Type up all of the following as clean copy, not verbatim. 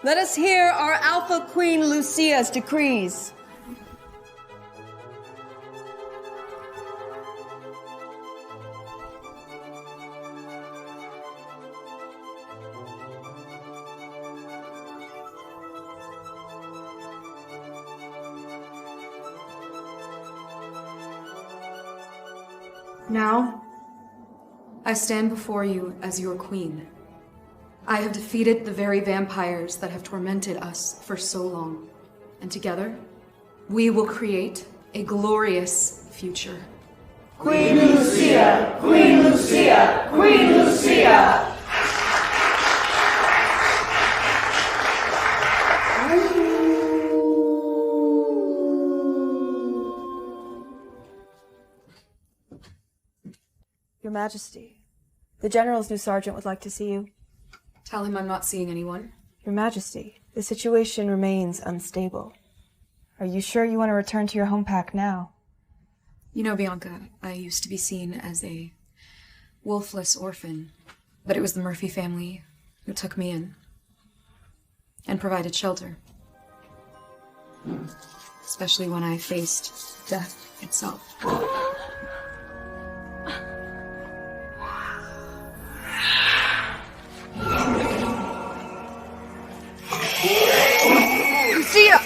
Let us hear our Alpha Queen Lucia's decrees. Now, I stand before you as your queen. I have defeated the very vampires that have tormented us for so long. And together, we will create a glorious future. Queen Lucia! Queen Lucia! Queen Lucia! Your Majesty, the General's new sergeant would like to see you. Tell him I'm not seeing anyone. Your Majesty, the situation remains unstable. Are you sure you want to return to your home pack now? You know, Bianca, I used to be seen as a wolfless orphan, but it was the Murphy family who took me in and provided shelter. Especially when I faced death itself. Lucia!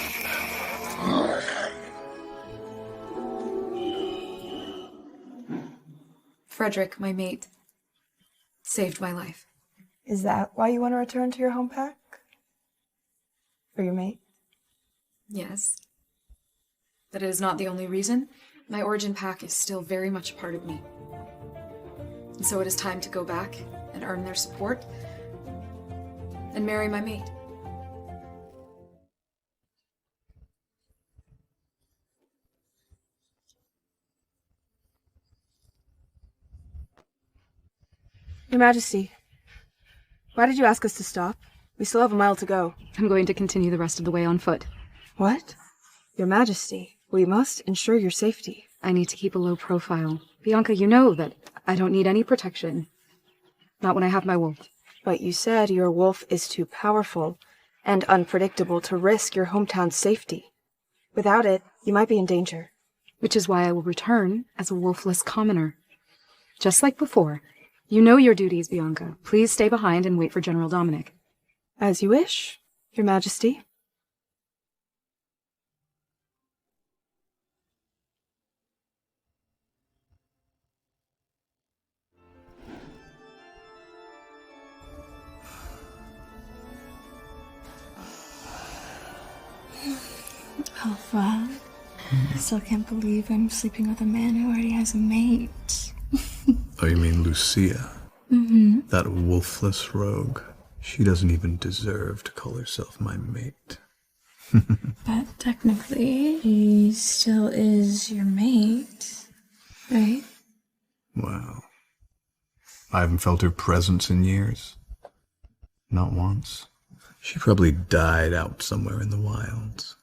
Frederick, my mate, saved my life. Is that why you want to return to your home pack? For your mate? Yes. But it is not the only reason. My origin pack is still very much a part of me. And so it is time to go back and earn their support and marry my mate. Your Majesty, why did you ask us to stop? We still have a mile to go. I'm going to continue the rest of the way on foot. What? Your Majesty, we must ensure your safety. I need to keep a low profile. Bianca, you know that I don't need any protection. Not when I have my wolf. But you said your wolf is too powerful and unpredictable to risk your hometown's safety. Without it, you might be in danger. Which is why I will return as a wolfless commoner. Just like before. You know your duties, Bianca. Please stay behind and wait for General Dominic. As you wish, Your Majesty. Alpha, I still can't believe I'm sleeping with a man who already has a mate. Oh, you mean Lucia? Mm-hmm. That wolfless rogue. She doesn't even deserve to call herself my mate. But technically, he still is your mate, right? Wow. I haven't felt her presence in years. Not once. She probably died out somewhere in the wilds.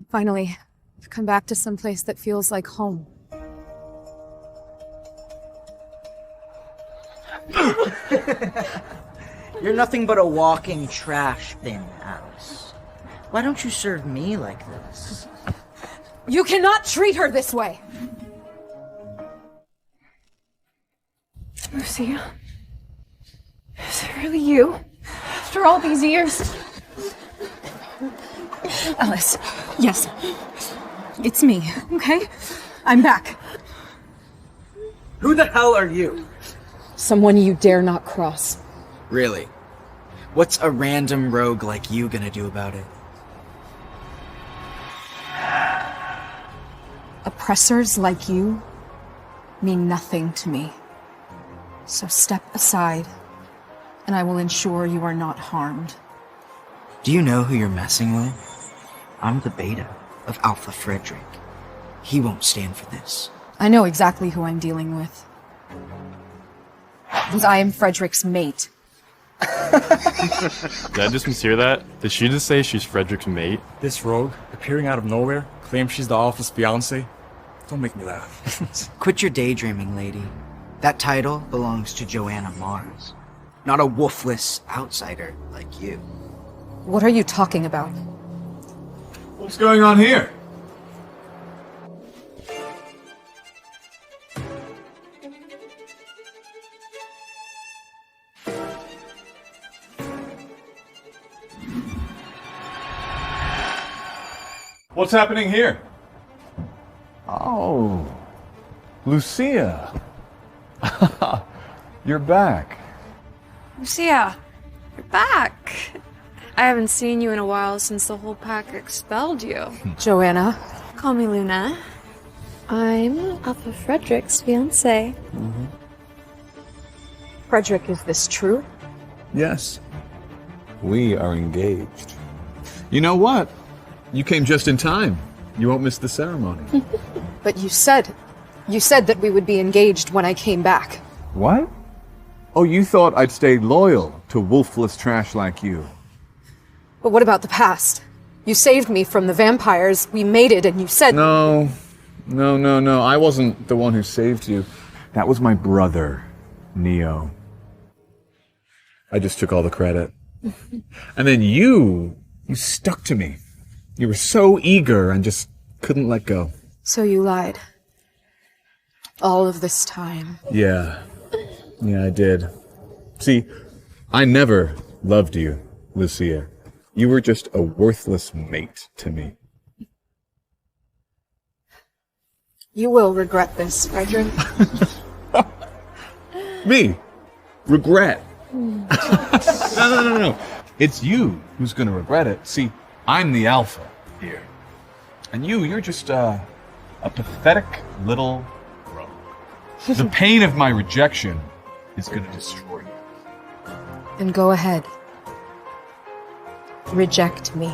Finally, I've come back to some place that feels like home. You're nothing but a walking trash bin, Alice. Why don't you serve me like this? You cannot treat her this way! Lucia? Is it really you? After all these years? Alice, yes. It's me, okay? I'm back. Who the hell are you? Someone you dare not cross. Really? What's a random rogue like you gonna do about it? Oppressors like you mean nothing to me. So step aside, and I will ensure you are not harmed. Do you know who you're messing with? I'm the beta of Alpha Frederick. He won't stand for this. I know exactly who I'm dealing with. Because I am Frederick's mate. Did I just mishear that? Did she just say she's Frederick's mate? This rogue, appearing out of nowhere, claims she's the Alpha's fiancé. Don't make me laugh. Quit your daydreaming, lady. That title belongs to Joanna Mars, not a wolfless outsider like you. What are you talking about? What's going on here? What's happening here? Oh, Lucia. You're back. Lucia, you're back. I haven't seen you in a while since the whole pack expelled you. Joanna. Call me Luna. I'm Alpha Frederick's fiancé. Frederick, is this true? Yes. We are engaged. You know what? You came just in time. You won't miss the ceremony. But you said that we would be engaged when I came back. What? Oh, you thought I'd stay loyal to wolfless trash like you. But what about the past? You saved me from the vampires, we mated, and you said— No. I wasn't the one who saved you. That was my brother, Neo. I just took all the credit. And then you stuck to me. You were so eager and just couldn't let go. So you lied. All of this time. Yeah, I did. See, I never loved you, Lucia. You were just a worthless mate to me. You will regret this, Frederick. Me? Regret? No. It's you who's gonna regret it. See, I'm the alpha here. And you're just a pathetic little rogue. The pain of my rejection is gonna destroy you. And go ahead. Reject me.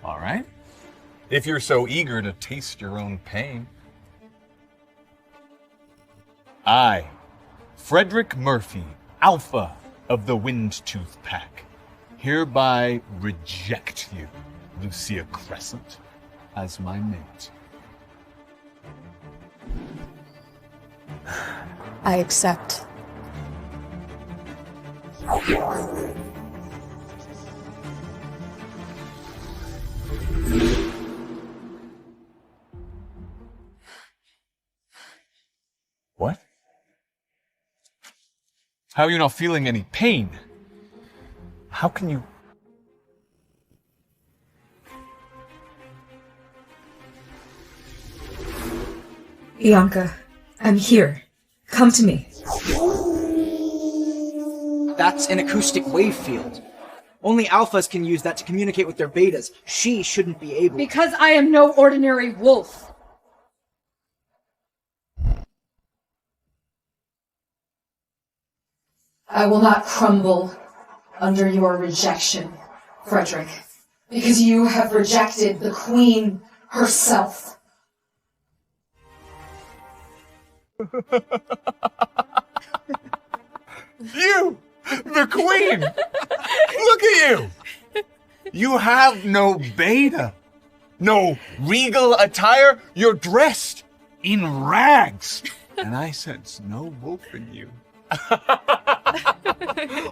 All right. If you're so eager to taste your own pain. I, Frederick Murphy, Alpha of the Windtooth Pack, hereby reject you, Lucia Crescent, as my mate. I accept. What? How are you not feeling any pain? How can you... Bianca, I'm here. Come to me. That's an acoustic wave field. Only alphas can use that to communicate with their betas. She shouldn't be able. Because I am no ordinary wolf. I will not crumble under your rejection, Frederick, because you have rejected the Queen herself. You! The Queen! Look at you! You have no beta, no regal attire. You're dressed in rags. And I sense no wolf in you.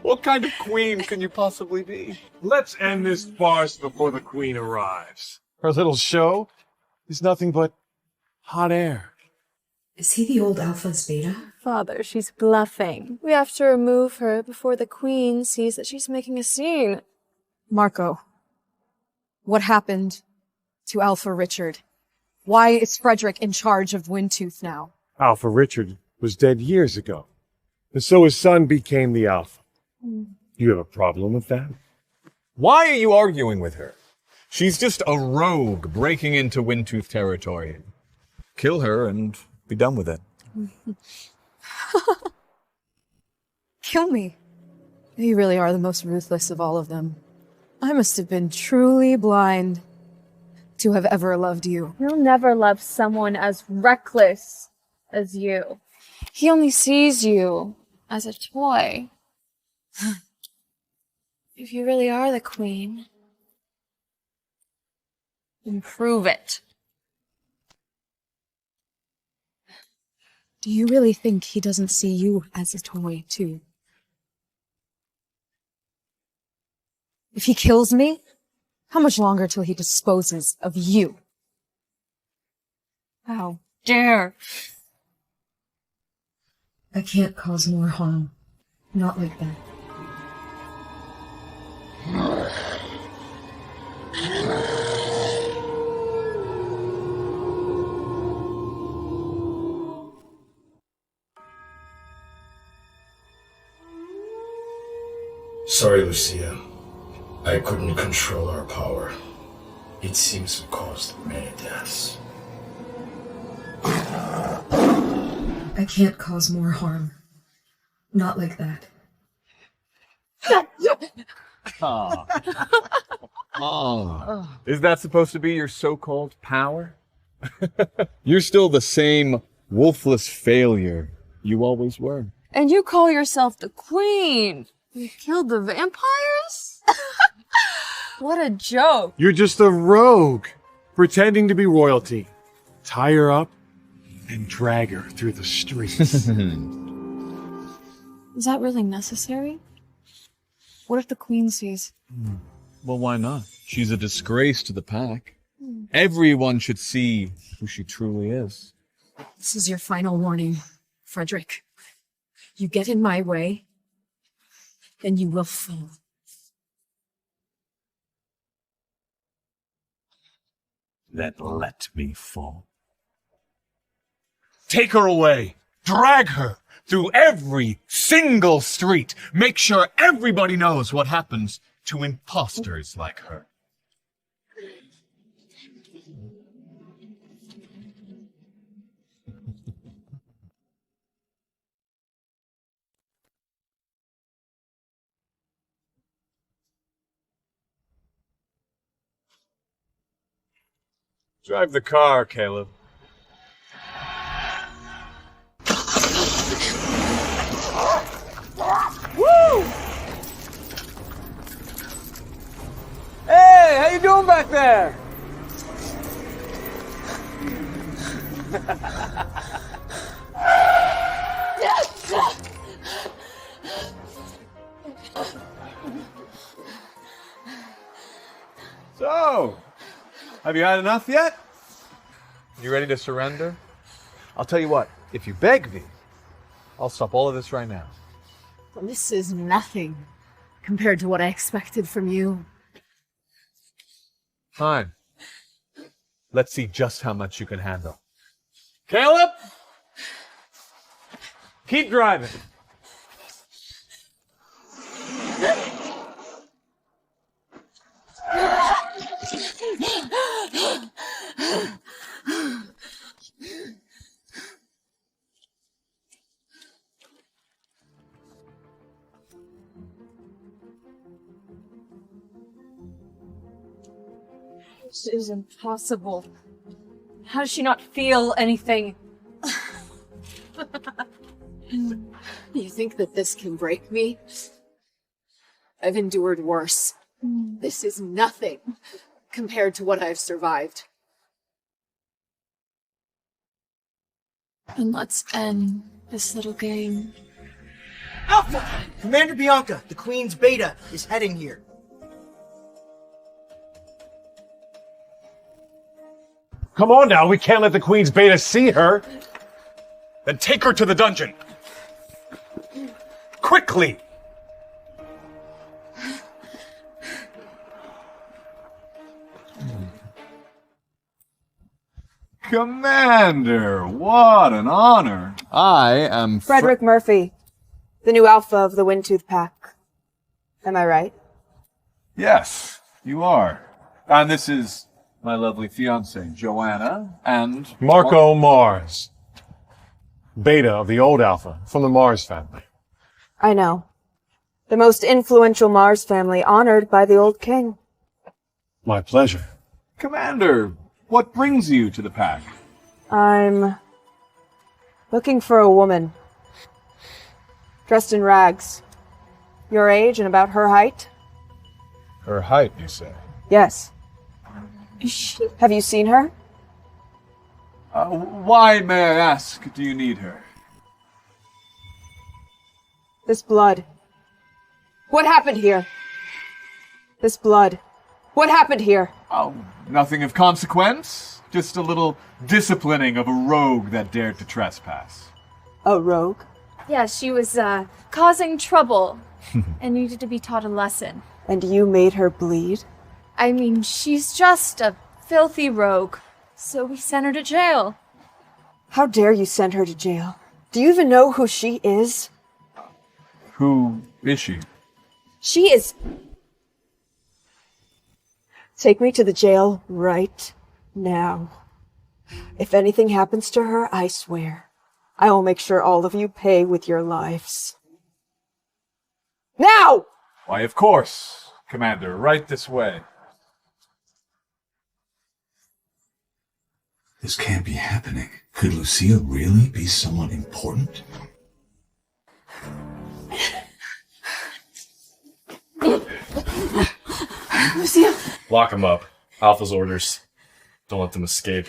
What kind of queen can you possibly be? Let's end this farce before the Queen arrives. Her little show is nothing but hot air. Is he the old Alpha's beta? Father, she's bluffing. We have to remove her before the Queen sees that she's making a scene. Marco, what happened to Alpha Richard? Why is Frederick in charge of Windtooth now? Alpha Richard was dead years ago, and so his son became the Alpha. You have a problem with that? Why are you arguing with her? She's just a rogue breaking into Windtooth territory. Kill her and be done with it. Kill me. You really are the most ruthless of all of them. I must have been truly blind to have ever loved you. He'll never love someone as reckless as you. He only sees you as a toy. If you really are the queen, then prove it. Do you really think he doesn't see you as a toy, too? If he kills me, how much longer till he disposes of you? How dare! I can't cause more harm. Not like that. Sorry, Lucia. I couldn't control our power. It seems to cause many deaths. I can't cause more harm. Not like that. Oh. Is that supposed to be your so-called power? You're still the same wolfless failure you always were. And you call yourself the queen? You killed the vampires? What a joke. You're just a rogue, pretending to be royalty. Tie her up and drag her through the streets. Is that really necessary? What if the queen sees? Well, why not? She's a disgrace to the pack. Everyone should see who she truly is. This is your final warning, Frederick. You get in my way, then you will fall. Then let me fall. Take her away. Drag her through every single street. Make sure everybody knows what happens to imposters like her. Drive the car, Caleb. Woo! Hey, how you doing back there? So, have you had enough yet? You ready to surrender? I'll tell you what, if you beg me, I'll stop all of this right now. This is nothing compared to what I expected from you. Fine. Let's see just how much you can handle. Caleb! Keep driving. This is impossible. How does she not feel anything? You think that this can break me? I've endured worse. This is nothing compared to what I've survived. And let's end this little game. Alpha! Commander Bianca, the Queen's Beta, is heading here. Come on now, we can't let the Queen's Beta see her. Then take her to the dungeon. Quickly! Commander, what an honor. I am Frederick Murphy, the new alpha of the Windtooth Pack. Am I right? Yes, you are. And this is my lovely fiancée, Joanna, and Marco Mars. Beta of the old Alpha, from the Mars family. I know. The most influential Mars family honored by the old king. My pleasure. Commander, what brings you to the pack? I'm looking for a woman. Dressed in rags. Your age and about her height? Her height, you say? Yes. Have you seen her? Why, may I ask, do you need her? This blood. What happened here? This blood. What happened here? Oh, nothing of consequence. Just a little disciplining of a rogue that dared to trespass. A rogue? Yeah, she was, causing trouble and needed to be taught a lesson. And you made her bleed? I mean, she's just a filthy rogue, so we sent her to jail. How dare you send her to jail? Do you even know who she is? Who is she? She is... Take me to the jail right now. If anything happens to her, I swear, I will make sure all of you pay with your lives. Now! Why, of course, Commander. Right this way. This can't be happening. Could Lucia really be someone important? Lucia! Lock him up. Alpha's orders. Don't let them escape.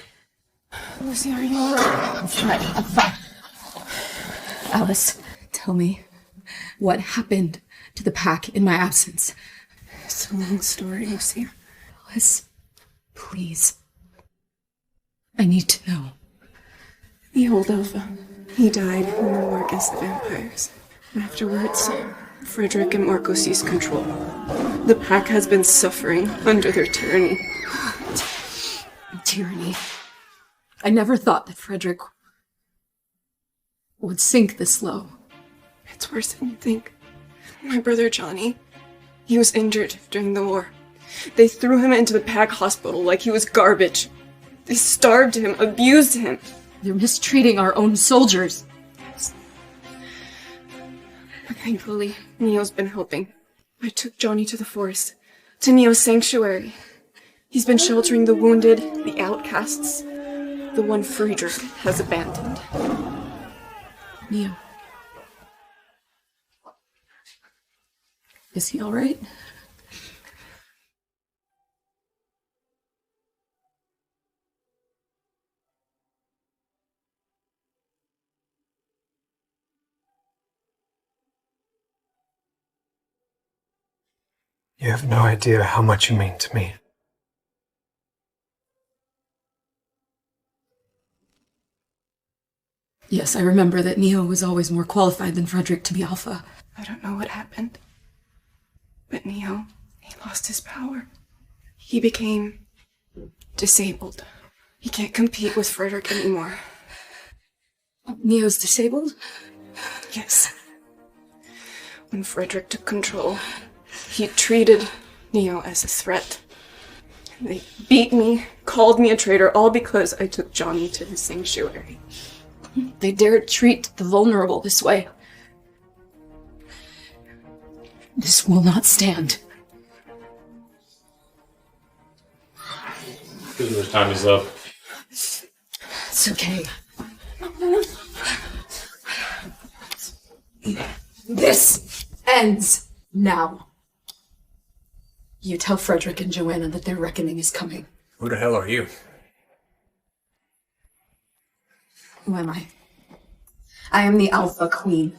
Lucy, are you alright? I'm fine. Alice, tell me what happened to the pack in my absence. It's a long story, Lucy. Alice, please. I need to know. The old Alpha. He died in the war against the vampires. Afterwards, Frederick and Marco seized control. The pack has been suffering under their tyranny. Tyranny. I never thought that Frederick would sink this low. It's worse than you think. My brother Johnny, he was injured during the war. They threw him into the pack hospital like he was garbage. They starved him, abused him. They're mistreating our own soldiers. Yes. But thankfully, Neo's been helping. I took Johnny to the forest, to Neo's sanctuary. He's been sheltering the wounded, the outcasts, the one Friedrich has abandoned. Neo. Is he all right? You have no idea how much you mean to me. Yes, I remember that Neo was always more qualified than Frederick to be Alpha. I don't know what happened. But Neo, he lost his power. He became disabled. He can't compete with Frederick anymore. Neo's disabled? Yes. When Frederick took control, he treated Neo as a threat. They beat me, called me a traitor, all because I took Johnny to his sanctuary. They dared treat the vulnerable this way. This will not stand. Prisoner's time is up. It's okay. This ends now. You tell Frederick and Joanna that their reckoning is coming. Who the hell are you? Who am I? I am the Alpha Queen.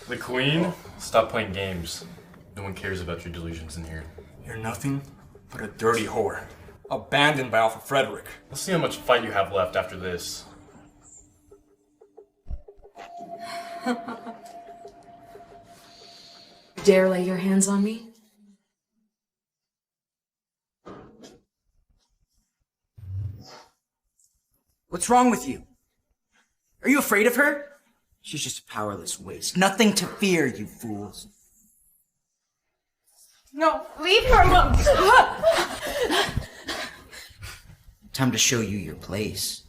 The Queen? Stop playing games. No one cares about your delusions in here. You're nothing but a dirty whore. Abandoned by Alpha Frederick. Let's see how much fight you have left after this. Dare lay your hands on me? What's wrong with you? Are you afraid of her? She's just a powerless waste. Nothing to fear, you fools. No, leave her alone! Time to show you your place.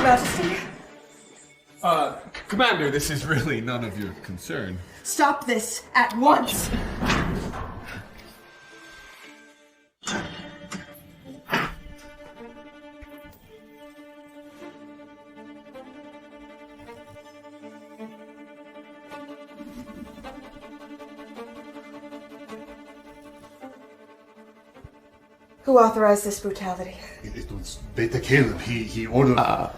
Majesty. Commander, this is really none of your concern. Stop this at once. Who authorized this brutality? It was Beta Caleb. He ordered.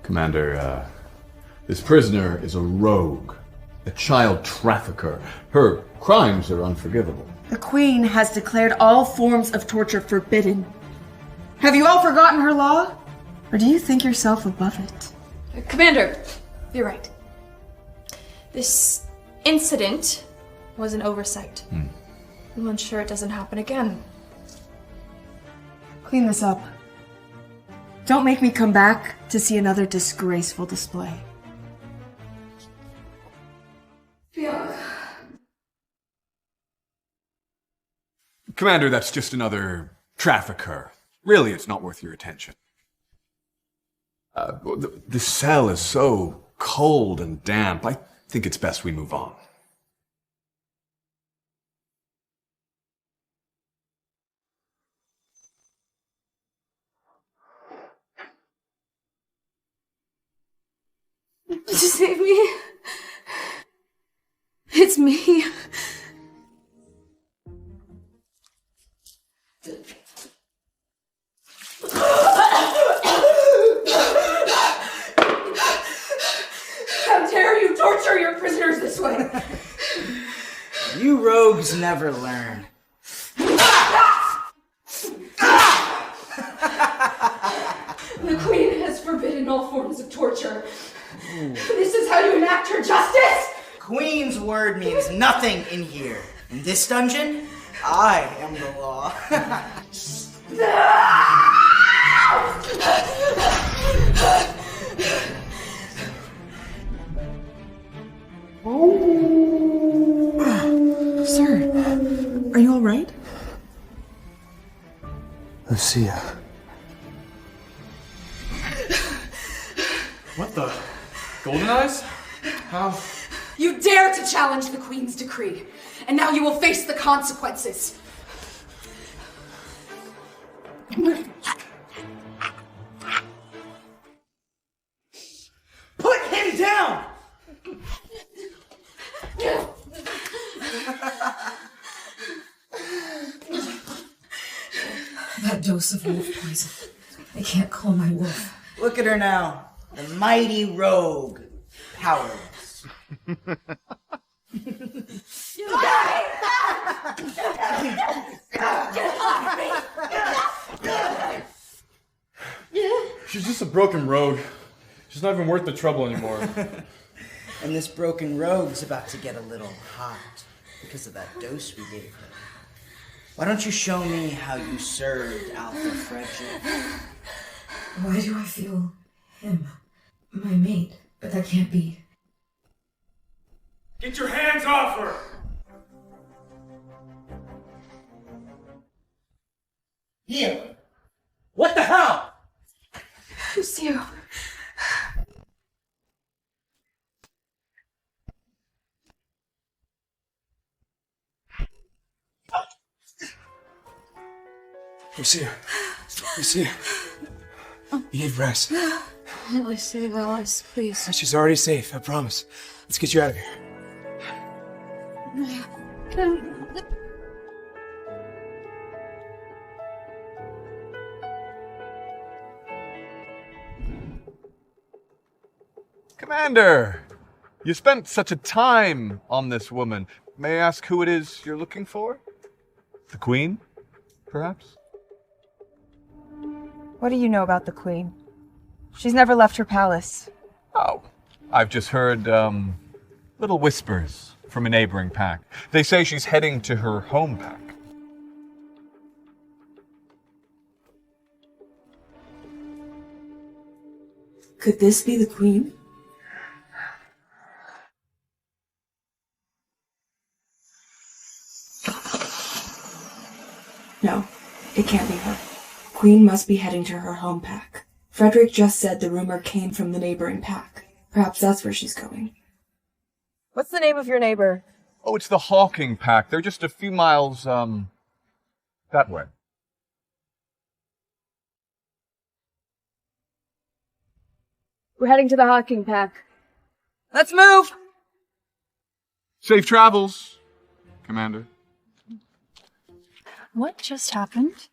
Commander, this prisoner is a rogue, a child trafficker. Her crimes are unforgivable. The Queen has declared all forms of torture forbidden. Have you all forgotten her law? Or do you think yourself above it? Commander, you're right. This incident was an oversight. We'll ensure it doesn't happen again. Clean this up. Don't make me come back to see another disgraceful display. Commander, that's just another trafficker. Really, it's not worth your attention. The cell is so cold and damp. I think it's best we move on. Save me. It's me. How dare you torture your prisoners this way? You rogues never learn. The Queen has forbidden all forms of torture. This is how you enact your justice? Queen's word means nothing in here. In this dungeon, I am the law. Sir, are you all right? Lucia. What the? Golden Eyes? How? You dare to challenge the Queen's decree, and now you will face the consequences. Put him down! That dose of wolf poison. I can't call my wolf. Look at her now. The mighty rogue. Powerless. She's just a broken rogue. She's not even worth the trouble anymore. And this broken rogue's about to get a little hot because of that dose we gave her. Why don't you show me how you served Alpha Frederick? Why do I feel him? My mate. But that can't be. Get your hands off her! Here! What the hell? Lucio. Lucia. Lucia. You need rest. Please save Alice, please. She's already safe, I promise. Let's get you out of here. Commander! You spent such a time on this woman. May I ask who it is you're looking for? The Queen, perhaps? What do you know about the Queen? She's never left her palace. Oh, I've just heard, little whispers from a neighboring pack. They say she's heading to her home pack. Could this be the Queen? No, it can't be her. Queen must be heading to her home pack. Frederick just said the rumor came from the neighboring pack. Perhaps that's where she's going. What's the name of your neighbor? Oh, it's the Hawking Pack. They're just a few miles, that way. We're heading to the Hawking Pack. Let's move! Safe travels, Commander. What just happened?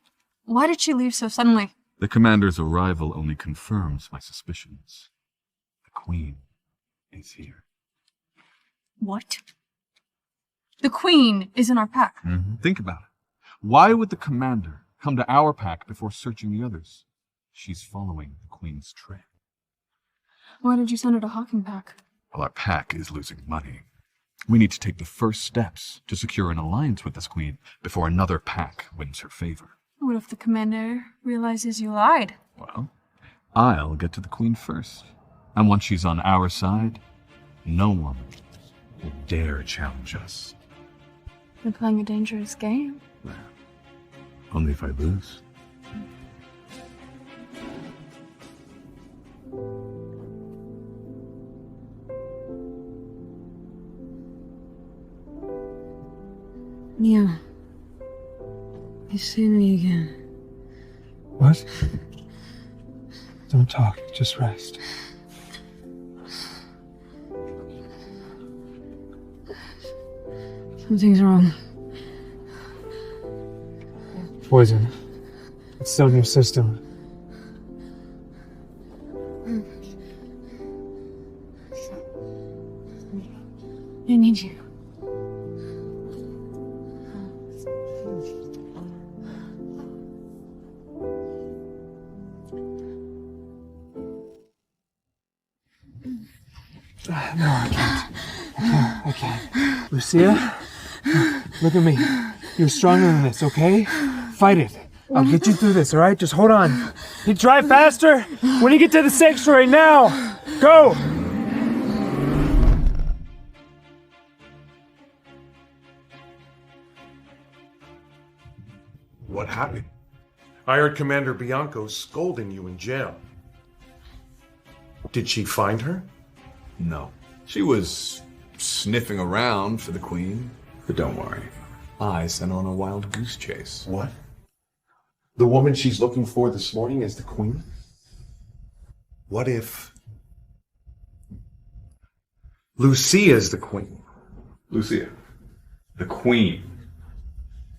Why did she leave so suddenly? The Commander's arrival only confirms my suspicions. The Queen is here. What? The Queen is in our pack. Think about it. Why would the Commander come to our pack before searching the others? She's following the Queen's trail. Why did you send her to Hawking Pack? Well, our pack is losing money. We need to take the first steps to secure an alliance with this Queen before another pack wins her favor. What if the Commander realizes you lied? Well, I'll get to the Queen first. And once she's on our side, no one will dare challenge us. You're playing a dangerous game. Well, only if I lose. Neo, you see me again. What? Don't talk, just rest. Something's wrong. Poison. It's still in your system. I need you. No, I can't. Lucia, look at me. You're stronger than this, okay? Fight it. I'll get you through this, all right? Just hold on. You drive faster when you get to the sanctuary now. Go! What happened? I heard Commander Bianco scolding you in jail. Did she find her? No. She was sniffing around for the Queen. But don't worry. I sent her on a wild goose chase. What? The woman she's looking for this morning is the Queen? What if Lucia's the Queen? Lucia. The Queen.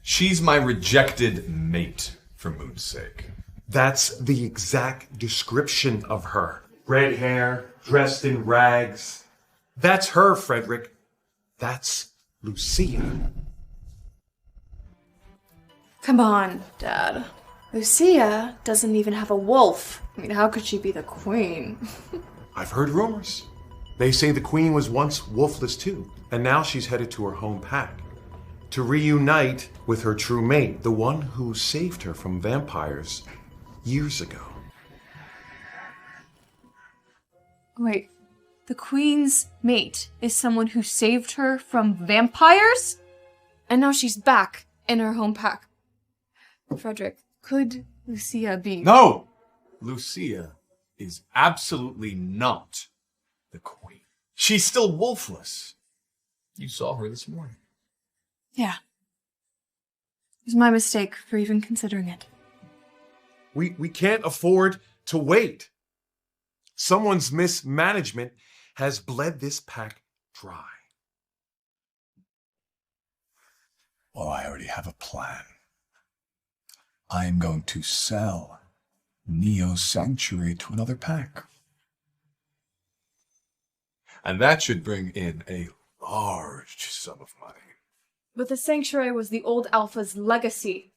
She's my rejected mate, for moon's sake. That's the exact description of her. Red hair, dressed in rags. That's her, Frederick. That's Lucia. Come on, Dad. Lucia doesn't even have a wolf. I mean, how could she be the queen? I've heard rumors. They say the Queen was once wolfless too, and now she's headed to her home pack to reunite with her true mate, the one who saved her from vampires years ago. Wait, the Queen's mate is someone who saved her from vampires? And now she's back in her home pack. Frederick, could Lucia be— No! Lucia is absolutely not the Queen. She's still wolfless. You saw her this morning. Yeah. It was my mistake for even considering it. We can't afford to wait. Someone's mismanagement has bled this pack dry. Well, I already have a plan. I am going to sell Neo's sanctuary to another pack. And that should bring in a large sum of money. But the sanctuary was the old Alpha's legacy.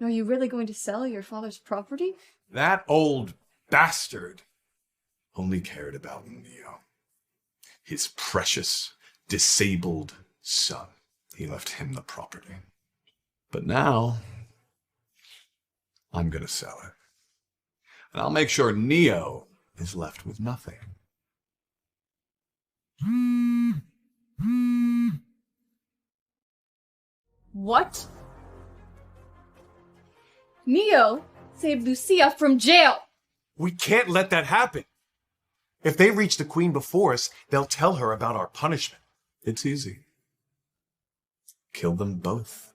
Are you really going to sell your father's property? That old bastard only cared about Neo. His precious, disabled son. He left him the property. But now, I'm gonna sell it. And I'll make sure Neo is left with nothing. What? Neo saved Lucia from jail! We can't let that happen. If they reach the Queen before us, they'll tell her about our punishment. It's easy. Kill them both.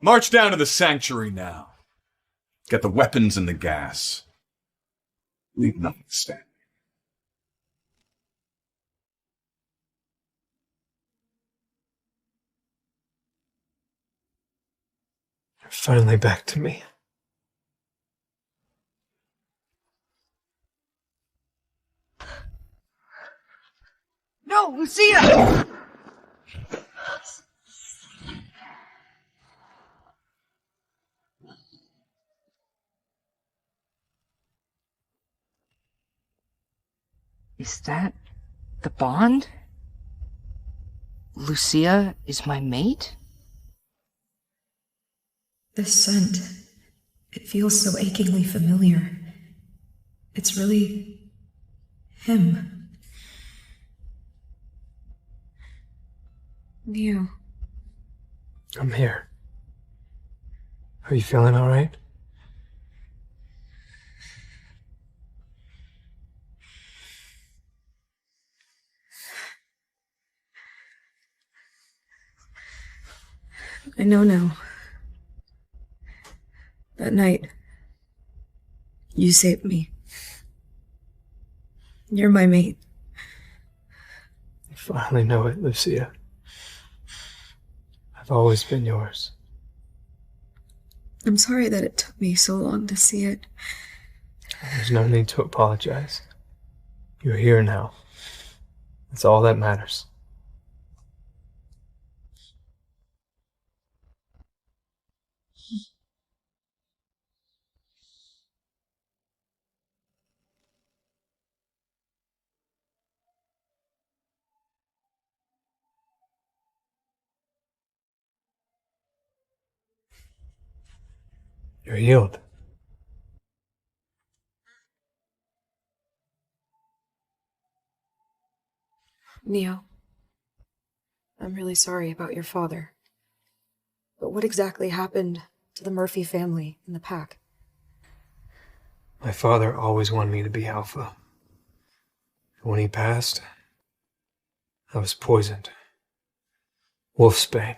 March down to the sanctuary now. Get the weapons and the gas. Leave nothing standing. You're finally back to me. No, Lucia! Is that the bond? Lucia is my mate? This scent, it feels so achingly familiar. It's really him. Neo. I'm here. Are you feeling all right? I know now. That night, you saved me. You're my mate. You finally know it, Lucia. I've always been yours. I'm sorry that it took me so long to see it. There's no need to apologize. You're here now. That's all that matters. You're healed. Neo, I'm really sorry about your father. But what exactly happened to the Murphy family in the pack? My father always wanted me to be Alpha. When he passed, I was poisoned. Wolfsbane.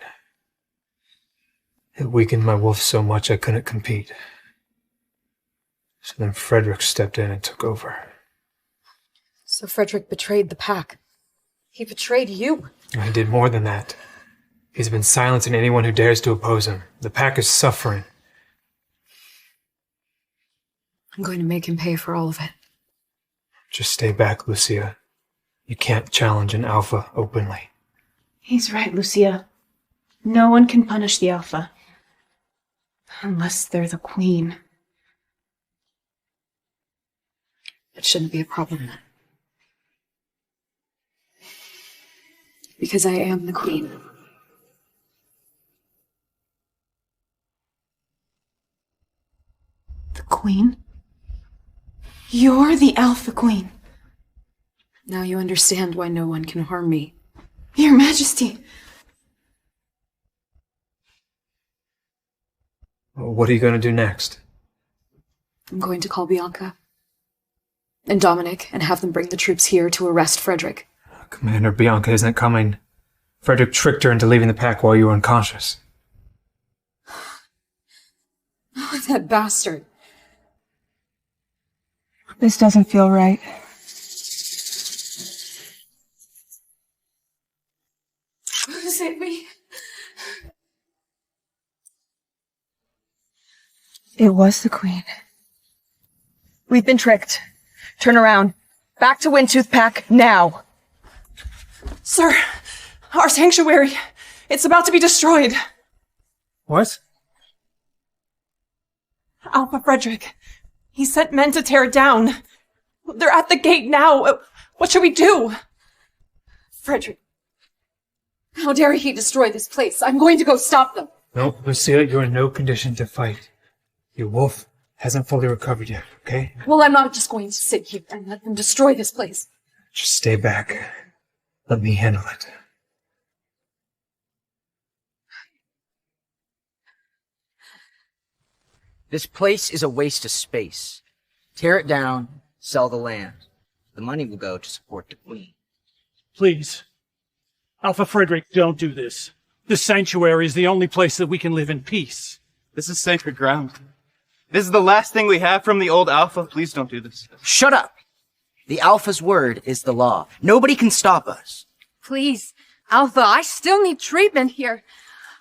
It weakened my wolf so much I couldn't compete. So then Frederick stepped in and took over. So Frederick betrayed the pack. He betrayed you. He did more than that. He's been silencing anyone who dares to oppose him. The pack is suffering. I'm going to make him pay for all of it. Just stay back, Lucia. You can't challenge an Alpha openly. He's right, Lucia. No one can punish the Alpha. Unless they're the Queen. It shouldn't be a problem then. Because I am the Queen. The Queen? You're the Alpha Queen. Now you understand why no one can harm me. Your Majesty! What are you going to do next? I'm going to call Bianca and Dominic and have them bring the troops here to arrest Frederick. Commander, Bianca isn't coming. Frederick tricked her into leaving the pack while you were unconscious. Oh, that bastard. This doesn't feel right. Save me. It was the Queen. We've been tricked. Turn around. Back to Windtooth Pack, now. Sir, our sanctuary. It's about to be destroyed. What? Alpha Frederick. He sent men to tear it down. They're at the gate now. What should we do? Frederick. How dare he destroy this place? I'm going to go stop them. No, Lucia, you're in no condition to fight. Your wolf hasn't fully recovered yet, okay? Well, I'm not just going to sit here and let them destroy this place. Just stay back. Let me handle it. This place is a waste of space. Tear it down, sell the land. The money will go to support the Queen. Please. Alpha Frederick, don't do this. This sanctuary is the only place that we can live in peace. This is sacred ground. This is the last thing we have from the old Alpha. Please don't do this. Shut up! The Alpha's word is the law. Nobody can stop us. Please, Alpha, I still need treatment here.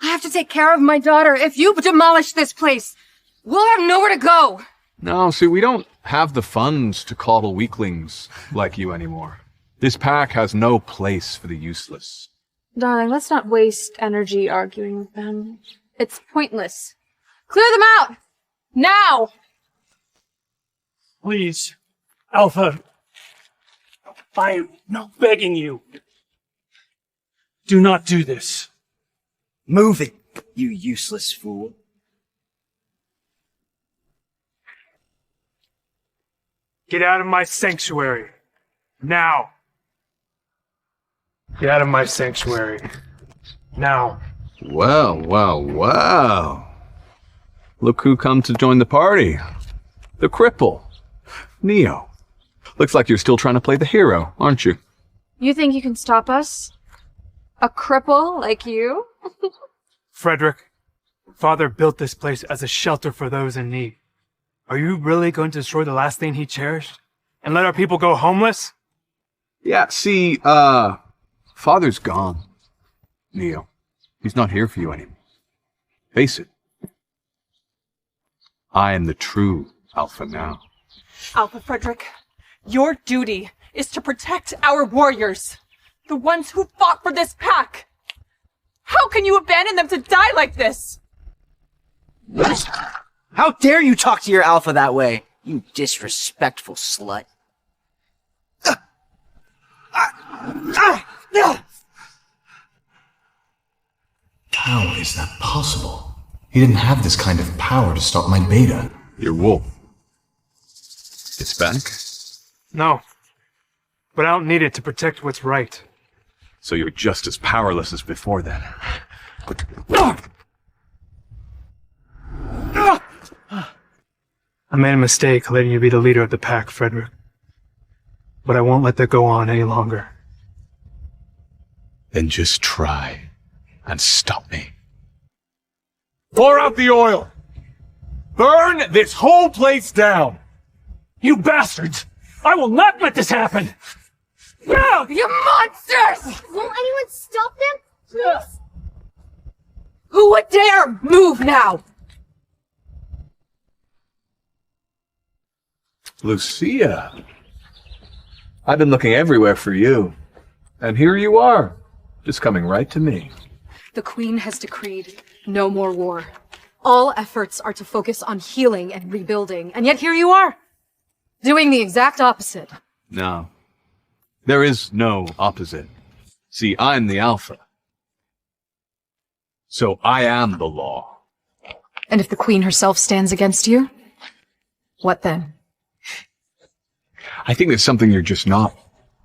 I have to take care of my daughter. If you demolish this place, we'll have nowhere to go. No, see, we don't have the funds to coddle weaklings like you anymore. This pack has no place for the useless. Darling, let's not waste energy arguing with them. It's pointless. Clear them out! Now! Please, Alpha. I am not begging you. Do not do this. Move it, you useless fool. Get out of my sanctuary. Now. Get out of my sanctuary. Now. Well, well, well. Look who come to join the party. The cripple. Neo. Looks like you're still trying to play the hero, aren't you? You think you can stop us? A cripple like you? Frederick, Father built this place as a shelter for those in need. Are you really going to destroy the last thing he cherished? And let our people go homeless? Yeah, see, Father's gone. Neo. He's not here for you anymore. Face it. I am the true Alpha now. Alpha Frederick, your duty is to protect our warriors, the ones who fought for this pack. How can you abandon them to die like this? How dare you talk to your Alpha that way, you disrespectful slut. How is that possible? He didn't have this kind of power to stop my beta. Your wolf. It's back? No. But I don't need it to protect what's right. So you're just as powerless as before then. I made a mistake letting you be the leader of the pack, Frederick. But I won't let that go on any longer. Then just try and stop me. Pour out the oil! Burn this whole place down! You bastards! I will not let this happen! No! You monsters! Won't anyone stop them, please? Who would dare move now? Lucia. I've been looking everywhere for you. And here you are, just coming right to me. The Queen has decreed no more war. All efforts are to focus on healing and rebuilding, and yet here you are, doing the exact opposite. No. There is no opposite. See, I'm the Alpha. So I am the law. And if the Queen herself stands against you, what then? I think there's something you're just not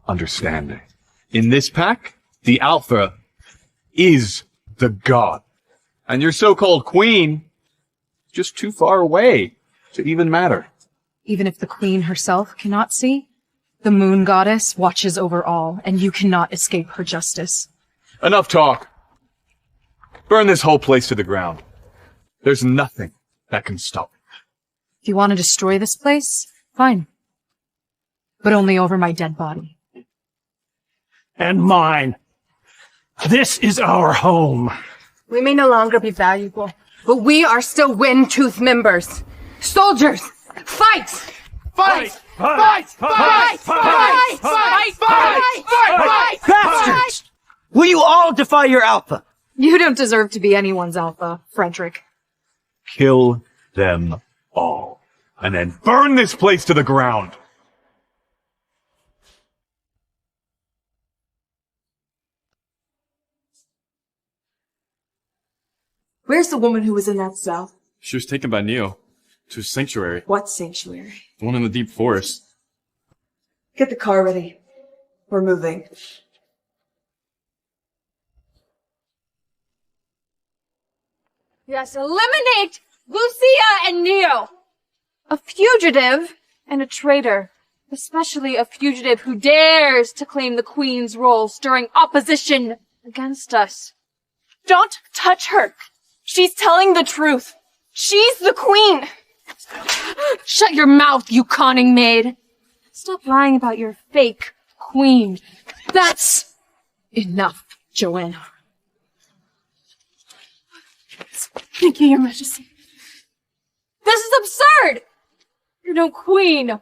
understanding. In this pack, the Alpha is the god. And your so-called queen is just too far away to even matter. Even if the Queen herself cannot see, the Moon Goddess watches over all, and you cannot escape her justice. Enough talk. Burn this whole place to the ground. There's nothing that can stop it. If you want to destroy this place, fine. But only over my dead body. And mine. This is our home. We may no longer be valuable, but we are still Windtooth members. Soldiers, fight! Fight! Fight! Fight! Fight! Fight! Fight! Bastards! Will you all defy your Alpha? You don't deserve to be anyone's Alpha, Frederick. Kill them all. And then burn this place to the ground. Where's the woman who was in that cell? She was taken by Neo to a sanctuary. What sanctuary? The one in the deep forest. Get the car ready. We're moving. Yes, eliminate Lucia and Neo! A fugitive and a traitor. Especially a fugitive who dares to claim the Queen's role, stirring opposition against us. Don't touch her. She's telling the truth. She's the Queen. Shut your mouth, you conning maid. Stop lying about your fake queen. That's enough, Joanna. Thank you, Your Majesty. This is absurd! You're no queen.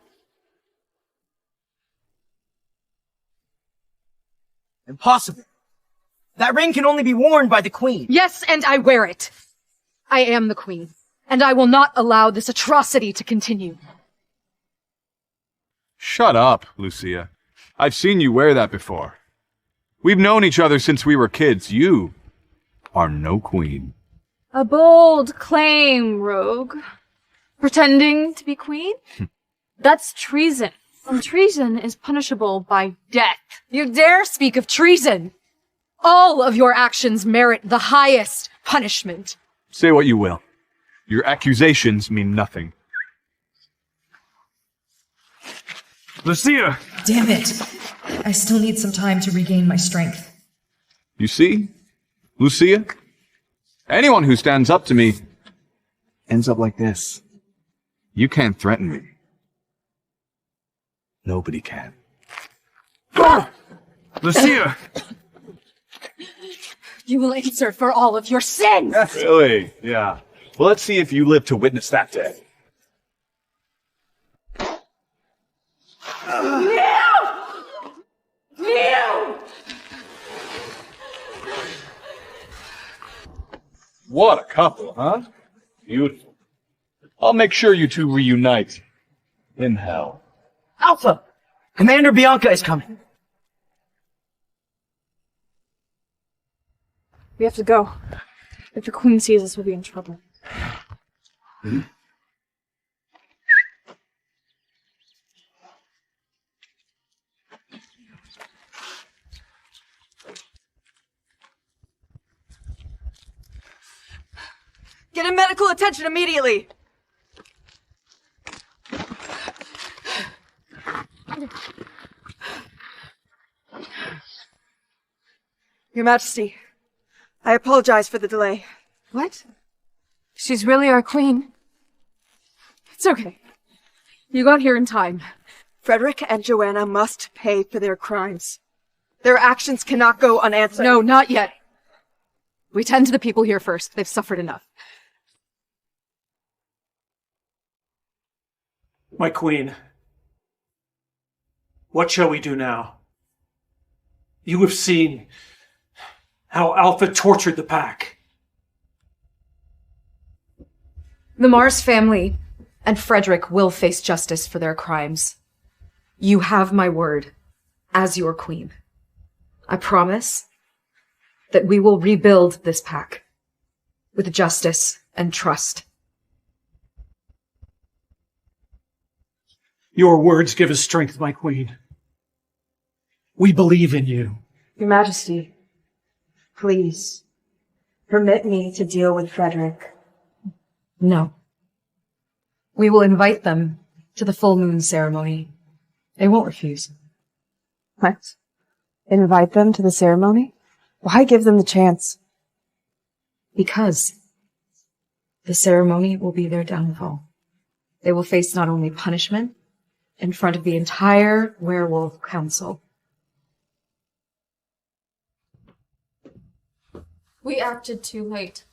Impossible. That ring can only be worn by the Queen. Yes, and I wear it. I am the Queen, and I will not allow this atrocity to continue. Shut up, Lucia. I've seen you wear that before. We've known each other since we were kids. You are no queen. A bold claim, rogue. Pretending to be queen? That's treason. And treason is punishable by death. You dare speak of treason? All of your actions merit the highest punishment. Say what you will. Your accusations mean nothing. Lucia! Damn it. I still need some time to regain my strength. You see? Lucia? Anyone who stands up to me ends up like this. You can't threaten me. Nobody can. Lucia! You will answer for all of your sins! Really? Yeah. Well, let's see if you live to witness that day. What a couple, huh? Beautiful. I'll make sure you two reunite. In hell. Alpha! Commander Bianca is coming. We have to go. If the Queen sees us, we'll be in trouble. Get him medical attention immediately! Your Majesty, I apologize for the delay. What? She's really our queen. It's okay. You got here in time. Frederick and Joanna must pay for their crimes. Their actions cannot go unanswered. No, not yet. We tend to the people here first. They've suffered enough. My queen, what shall we do now? You have seen how Alpha tortured the pack. The Mars family and Frederick will face justice for their crimes. You have my word as your queen. I promise that we will rebuild this pack with justice and trust. Your words give us strength, my queen. We believe in you. Your Majesty, please, permit me to deal with Frederick. No. We will invite them to the full moon ceremony. They won't refuse. What? Invite them to the ceremony? Why give them the chance? Because the ceremony will be their downfall. They will face not only punishment in front of the entire werewolf council. We acted too late.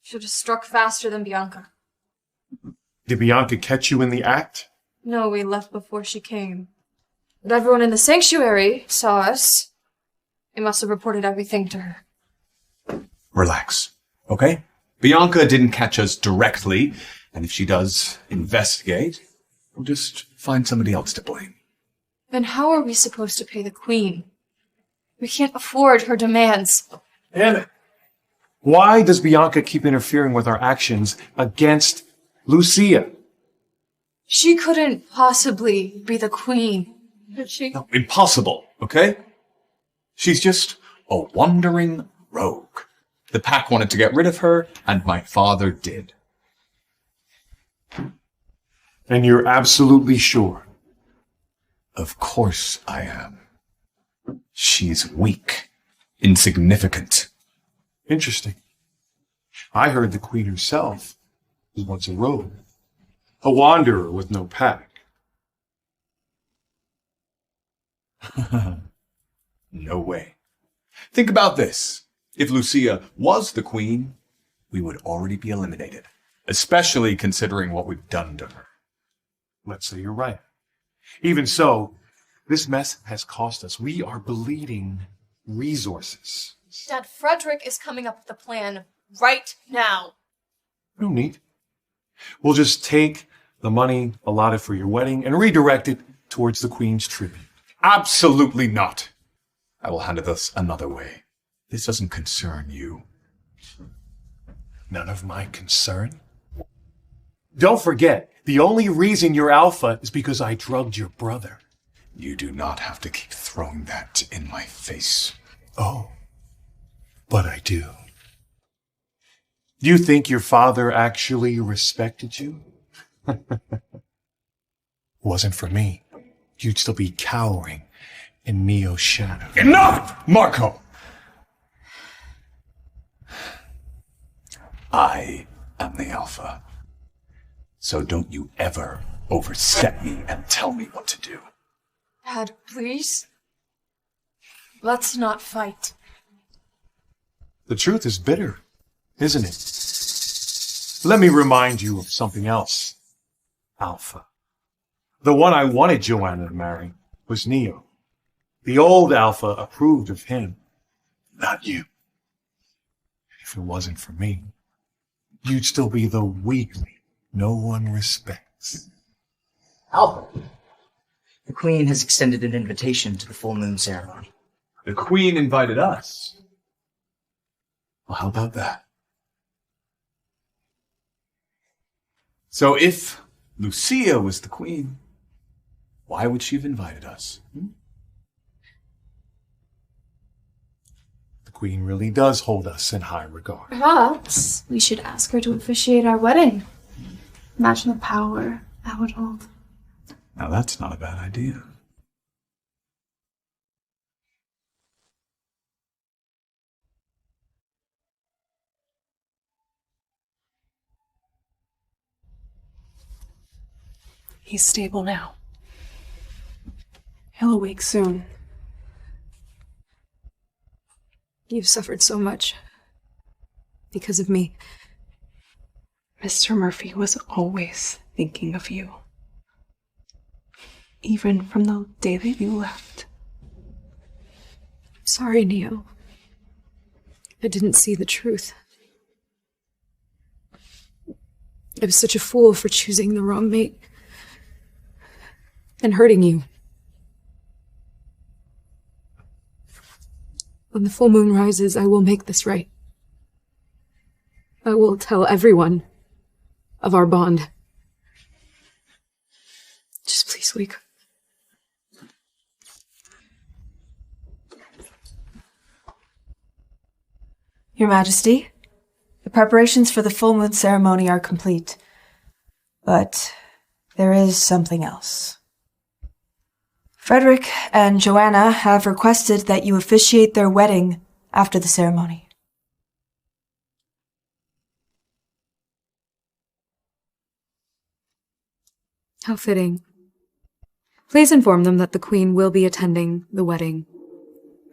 Should have struck faster than Bianca. Did Bianca catch you in the act? No, we left before she came. But everyone in the sanctuary saw us. They must have reported everything to her. Relax, okay? Bianca didn't catch us directly, and if she does investigate, we'll just find somebody else to blame. Then how are we supposed to pay the Queen? We can't afford her demands. Damn it. Why does Bianca keep interfering with our actions against Lucia? She couldn't possibly be the Queen, could she? No, impossible, okay? She's just a wandering rogue. The pack wanted to get rid of her, and my father did. And you're absolutely sure? Of course I am. She's weak, insignificant. Interesting. I heard the queen herself was once a rogue, a wanderer with no pack. No way. Think about this. If Lucia was the queen, we would already be eliminated, especially considering what we've done to her. Let's say you're right. Even so, this mess has cost us. We are bleeding resources. Dad, Frederick is coming up with a plan right now. No need. We'll just take the money allotted for your wedding and redirect it towards the queen's tribute. Absolutely not. I will handle this another way. This doesn't concern you. None of my concern? Don't forget, the only reason you're alpha is because I drugged your brother. You do not have to keep throwing that in my face. Oh, but I do. You think your father actually respected you? Wasn't for me, you'd still be cowering in Neo's shadow. Enough, Marco! I am the Alpha. So don't you ever overstep me and tell me what to do. Dad, please. Let's not fight. The truth is bitter, isn't it? Let me remind you of something else. Alpha. The one I wanted Joanna to marry was Neo. The old Alpha approved of him, not you. If it wasn't for me, you'd still be the weakling no one respects. Alpha, the Queen has extended an invitation to the full moon ceremony. The Queen invited us. Well, how about that? So if Lucia was the Queen, why would she have invited us? The Queen really does hold us in high regard. Perhaps we should ask her to officiate our wedding. Imagine the power that would hold. Now that's not a bad idea. He's stable now. He'll awake soon. You've suffered so much. Because of me. Mr. Murphy was always thinking of you. Even from the day that you left. Sorry, Neo. I didn't see the truth. I was such a fool for choosing the wrong mate. And hurting you. When the full moon rises, I will make this right. I will tell everyone of our bond. Just please wake up. Your Majesty, the preparations for the full moon ceremony are complete. But there is something else. Frederick and Joanna have requested that you officiate their wedding after the ceremony. How fitting. Please inform them that the Queen will be attending the wedding.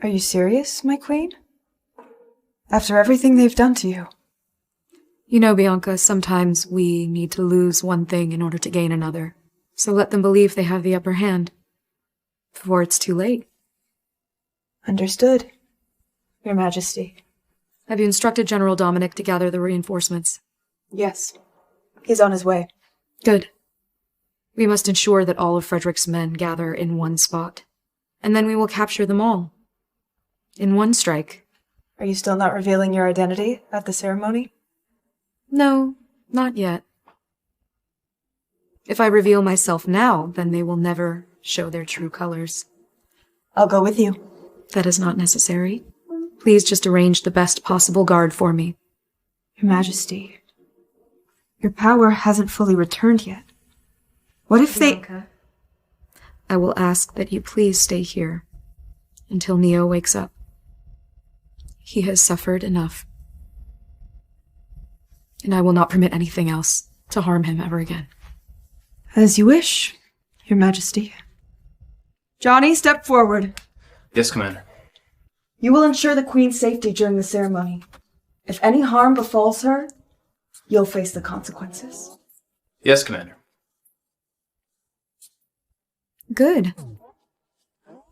Are you serious, my queen? After everything they've done to you? You know, Bianca, sometimes we need to lose one thing in order to gain another. So let them believe they have the upper hand. Before it's too late. Understood, Your Majesty. Have you instructed General Dominic to gather the reinforcements? Yes. He's on his way. Good. We must ensure that all of Frederick's men gather in one spot. And then we will capture them all. In one strike. Are you still not revealing your identity at the ceremony? No, not yet. If I reveal myself now, then they will never show their true colors. I'll go with you. That is not necessary. Please just arrange the best possible guard for me. Your Majesty, Your power hasn't fully returned yet. What if they... Bianca, I will ask that you please stay here until Neo wakes up. He has suffered enough. And I will not permit anything else to harm him ever again. As you wish, Your Majesty. Johnny, step forward. Yes, Commander. You will ensure the Queen's safety during the ceremony. If any harm befalls her, you'll face the consequences. Yes, Commander. Good.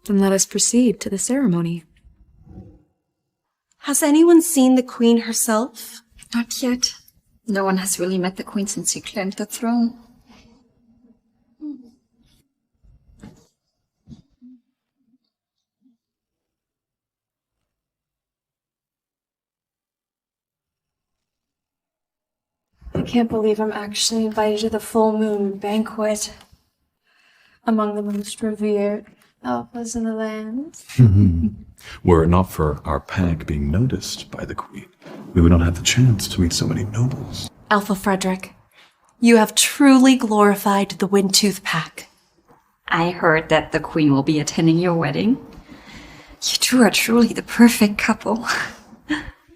Then let us proceed to the ceremony. Has anyone seen the Queen herself? Not yet. No one has really met the Queen since she claimed the throne. I can't believe I'm actually invited to the full moon banquet. Among the most revered alphas in the land. Were it not for our pack being noticed by the Queen, we would not have the chance to meet so many nobles. Alpha Frederick, you have truly glorified the Windtooth Pack. I heard that the Queen will be attending your wedding. You two are truly the perfect couple.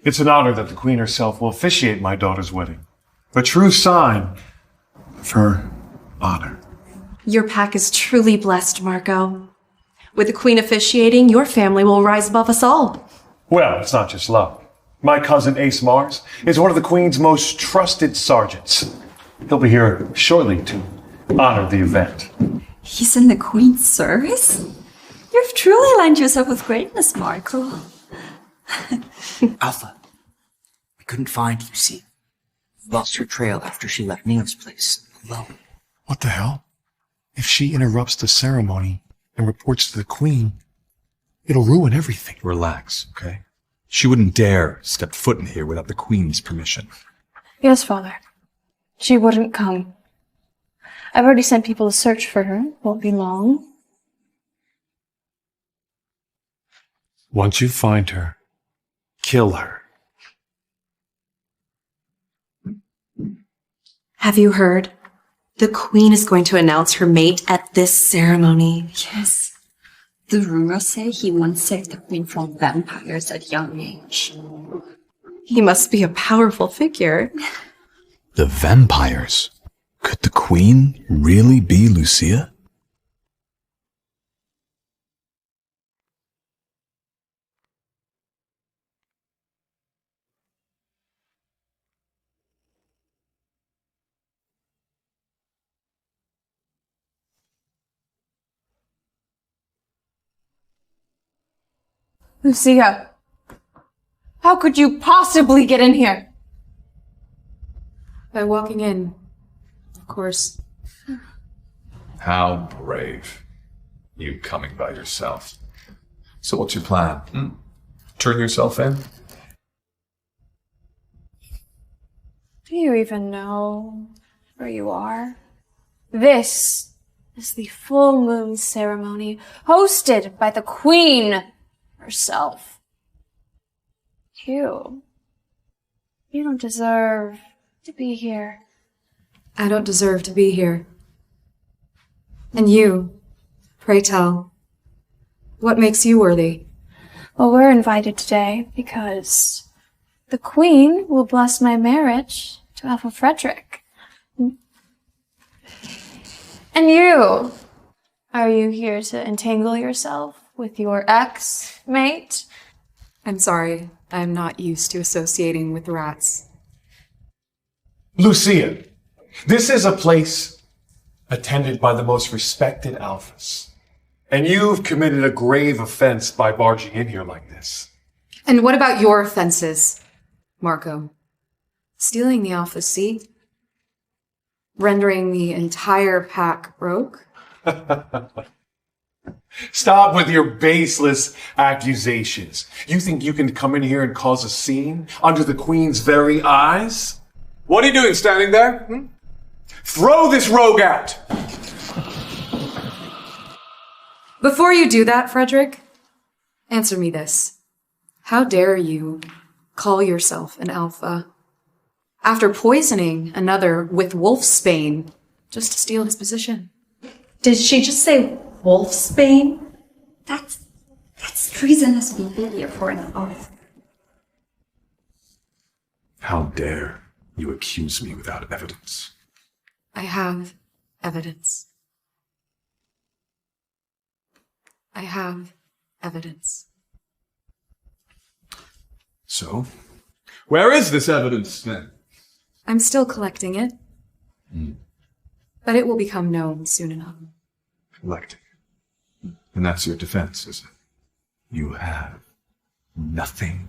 It's an honor that the Queen herself will officiate my daughter's wedding. A true sign of her honor. Your pack is truly blessed, Marco. With the Queen officiating, your family will rise above us all. Well, it's not just love. My cousin Ace Mars is one of the Queen's most trusted sergeants. He'll be here shortly to honor the event. He's in the Queen's service? You've truly aligned yourself with greatness, Marco. Alpha, we couldn't find Lucy. Lost her trail after she left Neo's place alone. What the hell? If she interrupts the ceremony and reports to the Queen, it'll ruin everything. Relax, okay? She wouldn't dare step foot in here without the Queen's permission. Yes, Father. She wouldn't come. I've already sent people to search for her. Won't be long. Once you find her, kill her. Have you heard? The Queen is going to announce her mate at this ceremony. Yes. The rumors say he once saved the Queen from vampires at young age. He must be a powerful figure. The vampires? Could the Queen really be Lucia? Lucia, how could you possibly get in here? By walking in, of course. How brave. You coming by yourself. So what's your plan? Turn yourself in? Do you even know where you are? This is the full moon ceremony hosted by the Queen herself. You don't deserve to be here. I don't deserve to be here. And you, pray tell, what makes you worthy? Well, we're invited today because the Queen will bless my marriage to Alpha Frederick. And you, are you here to entangle yourself with your ex-mate? I'm sorry, I'm not used to associating with rats. Lucia, this is a place attended by the most respected alphas. And you've committed a grave offense by barging in here like this. And what about your offenses, Marco? Stealing the Alpha Seat? Rendering the entire pack broke? Stop with your baseless accusations. You think you can come in here and cause a scene under the Queen's very eyes? What are you doing standing there? Throw this rogue out! Before you do that, Frederick, answer me this. How dare you call yourself an alpha? After poisoning another with wolfsbane just to steal his position. Did she just say wolfsbane? That's treasonous behavior for an oath. How dare you accuse me without evidence? I have evidence. I have evidence. So, where is this evidence then? I'm still collecting it. But it will become known soon enough. Collecting. And that's your defense, is it? You have nothing.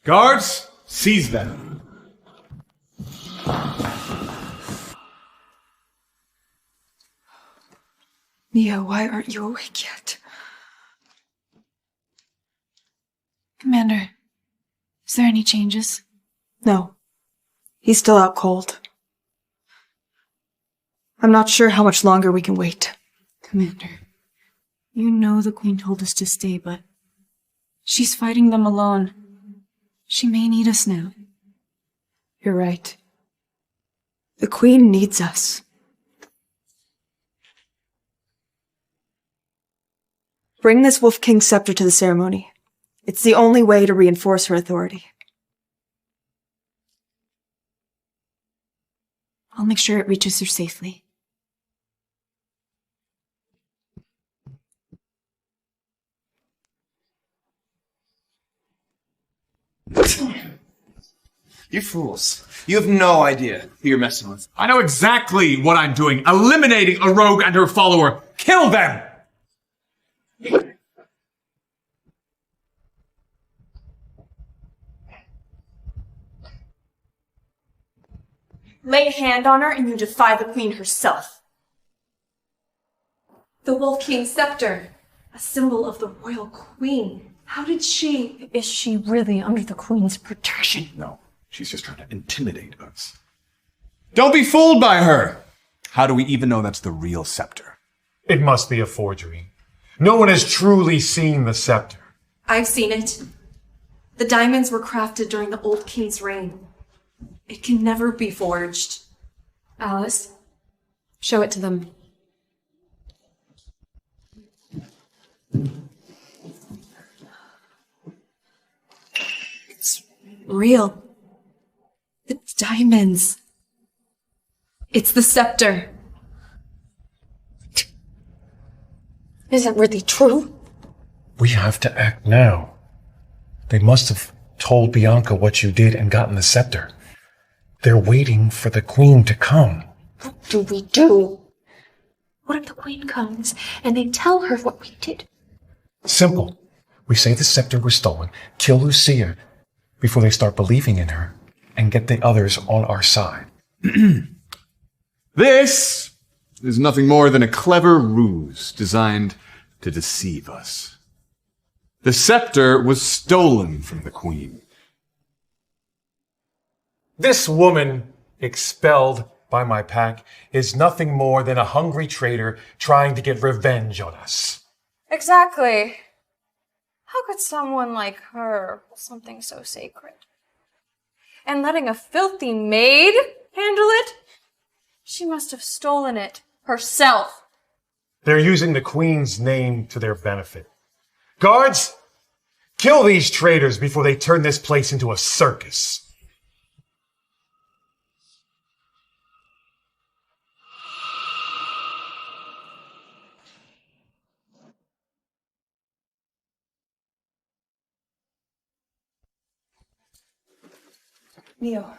Guards, seize them. Neo, why aren't you awake yet? Commander, is there any changes? No. He's still out cold. I'm not sure how much longer we can wait. Commander, you know the Queen told us to stay, but she's fighting them alone. She may need us now. You're right. The Queen needs us. Bring this Wolf King scepter to the ceremony. It's the only way to reinforce her authority. I'll make sure it reaches her safely. You fools. You have no idea who you're messing with. I know exactly what I'm doing. Eliminating a rogue and her follower. Kill them! Lay a hand on her and you defy the Queen herself. The Wolf King scepter, a symbol of the royal queen. How did she... Is she really under the Queen's protection? No, she's just trying to intimidate us. Don't be fooled by her! How do we even know that's the real scepter? It must be a forgery. No one has truly seen the scepter. I've seen it. The diamonds were crafted during the old king's reign. It can never be forged. Alice, show it to them. It's real. The diamonds. It's the scepter. Is it really true? We have to act now. They must have told Bianca what you did and gotten the scepter. They're waiting for the Queen to come. What do we do? What if the Queen comes and they tell her what we did? Simple. We say the scepter was stolen, kill Lucia before they start believing in her, and get the others on our side. This is nothing more than a clever ruse designed to deceive us. The scepter was stolen from the Queen. This woman, expelled by my pack, is nothing more than a hungry traitor trying to get revenge on us. Exactly. How could someone like her hold something so sacred? And letting a filthy maid handle it? She must have stolen it herself. They're using the Queen's name to their benefit. Guards, kill these traitors before they turn this place into a circus. Neo.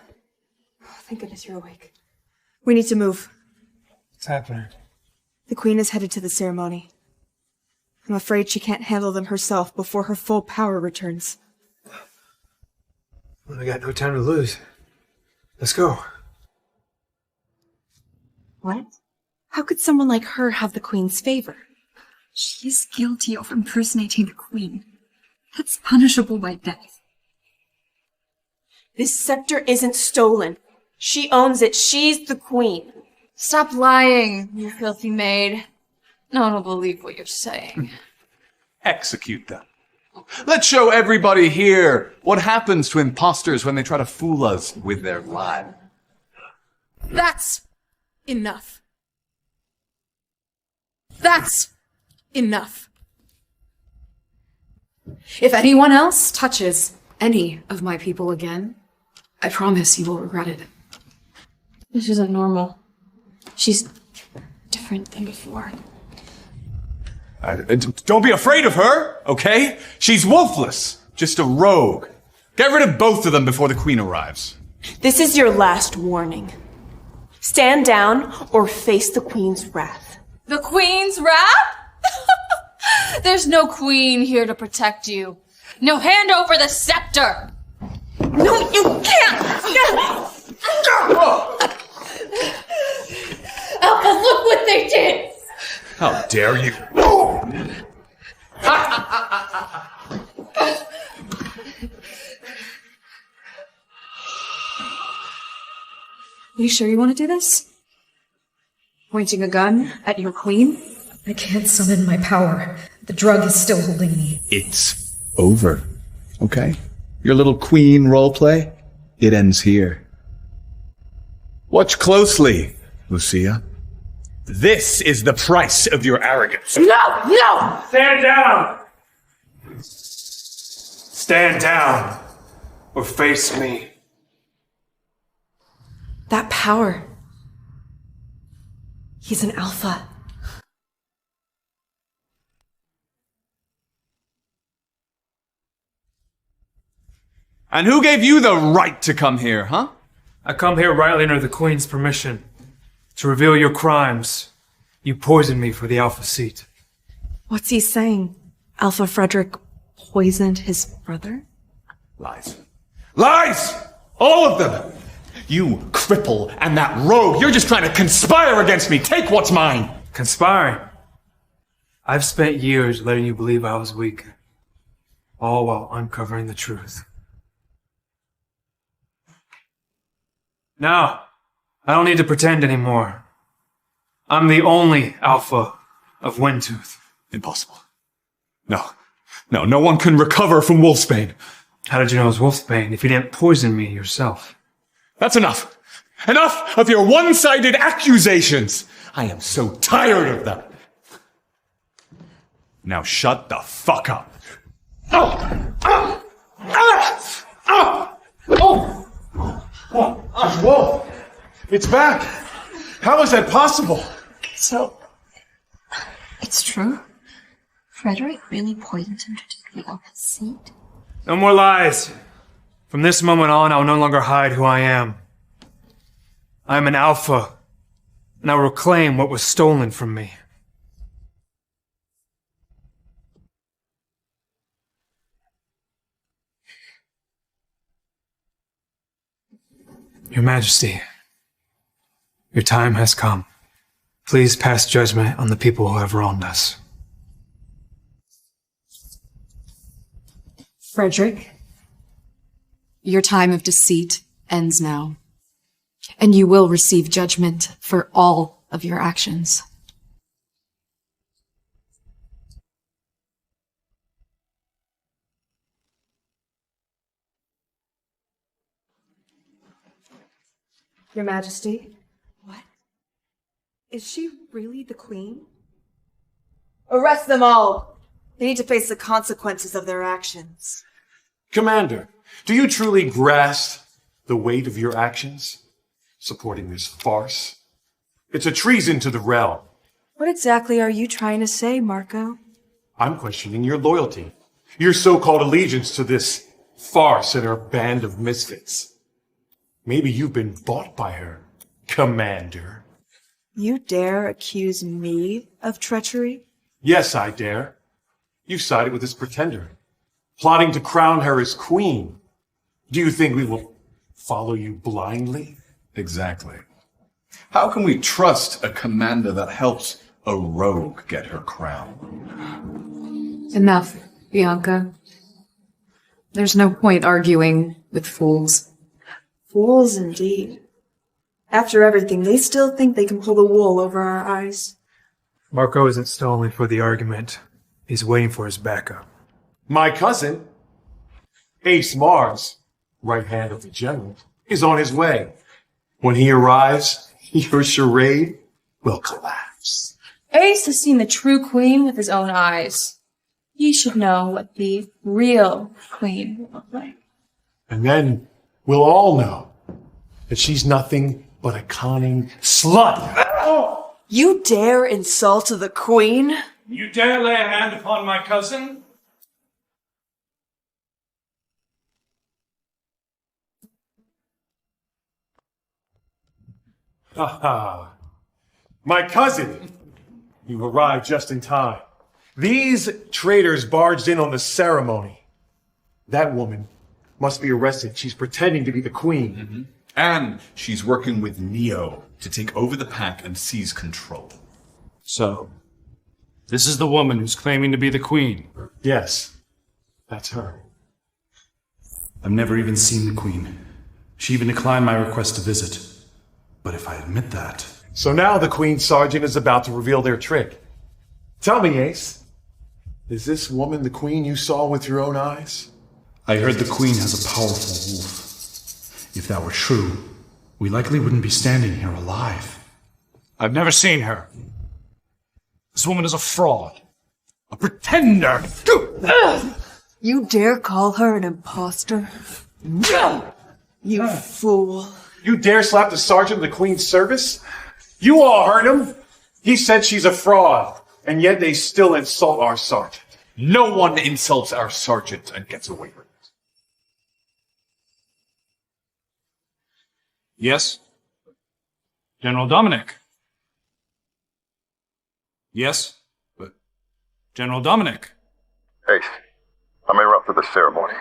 Oh, thank goodness you're awake. We need to move. What's happening? The Queen is headed to the ceremony. I'm afraid she can't handle them herself before her full power returns. Well, we got no time to lose. Let's go. What? How could someone like her have the Queen's favor? She is guilty of impersonating the Queen. That's punishable by death. This scepter isn't stolen. She owns it. She's the Queen. Stop lying, you filthy maid. No one will believe what you're saying. Execute them. Let's show everybody here what happens to imposters when they try to fool us with their lies. That's enough. That's enough. If anyone else touches any of my people again, I promise you will regret it. This isn't normal. She's different than before. Don't be afraid of her, okay? She's wolfless, just a rogue. Get rid of both of them before the Queen arrives. This is your last warning. Stand down or face the Queen's wrath. The Queen's wrath? There's no queen here to protect you. No, hand over the scepter! No, you can't! Alpha, look what they did! How dare you? You sure you want to do this? Pointing a gun at your queen? I can't summon my power. The drug is still holding me. It's over, okay? Your little queen roleplay, it ends here. Watch closely, Lucia. This is the price of your arrogance. No! No! Stand down! Stand down or face me. That power. He's an alpha. And who gave you the right to come here, huh? I come here rightly under the Queen's permission. To reveal your crimes. You poisoned me for the Alpha seat. What's he saying? Alpha Frederick poisoned his brother? Lies. Lies! All of them! You cripple and that rogue, you're just trying to conspire against me. Take what's mine. Conspiring? I've spent years letting you believe I was weak. All while uncovering the truth. Now, I don't need to pretend anymore. I'm the only Alpha of Windtooth. Impossible. No one can recover from Wolfsbane. How did you know it was Wolfsbane if you didn't poison me yourself? That's enough. Enough of your one-sided accusations. I am so tired of them. Now shut the fuck up. Whoa! It's back! How is that possible? So, it's true? Frederick really poisoned him to take the Alpha seat? No more lies. From this moment on, I will no longer hide who I am. I am an Alpha, and I will reclaim what was stolen from me. Your Majesty, your time has come. Please pass judgment on the people who have wronged us. Frederick, your time of deceit ends now, and you will receive judgment for all of your actions. Your Majesty? What? Is she really the Queen? Arrest them all! They need to face the consequences of their actions. Commander, do you truly grasp the weight of your actions? Supporting this farce? It's a treason to the realm. What exactly are you trying to say, Marco? I'm questioning your loyalty. Your so-called allegiance to this farce and her band of misfits. Maybe you've been bought by her, Commander. You dare accuse me of treachery? Yes, I dare. You sided with this pretender, plotting to crown her as queen. Do you think we will follow you blindly? Exactly. How can we trust a commander that helps a rogue get her crown? Enough, Bianca. There's no point arguing with fools. Fools indeed. After everything, they still think they can pull the wool over our eyes. Marco isn't stalling for the argument. He's waiting for his backup. My cousin, Ace Mars, right hand of the general, is on his way. When he arrives, your charade will collapse. Ace has seen the true queen with his own eyes. He should know what the real queen will look like. And then we'll all know that she's nothing but a conning slut. You dare insult the queen? You dare lay a hand upon my cousin? Ha! My cousin! You arrived just in time. These traitors barged in on the ceremony. That woman must be arrested. She's pretending to be the queen. Mm-hmm. And she's working with Neo to take over the pack and seize control. So, this is the woman who's claiming to be the queen? Yes, that's her. I've never even seen the queen. She even declined my request to visit. But if I admit that... So now the Queen Sergeant is about to reveal their trick. Tell me, Ace, is this woman the queen you saw with your own eyes? I heard the queen has a powerful wolf. If that were true, we likely wouldn't be standing here alive. I've never seen her. This woman is a fraud. A pretender. You dare call her an imposter? You fool. You dare slap the sergeant of the Queen's service? You all heard him. He said she's a fraud, and yet they still insult our sergeant. No one insults our sergeant and gets away with it. Yes? General Dominic? Yes? But General Dominic? Ace, I'm interrupting the ceremony.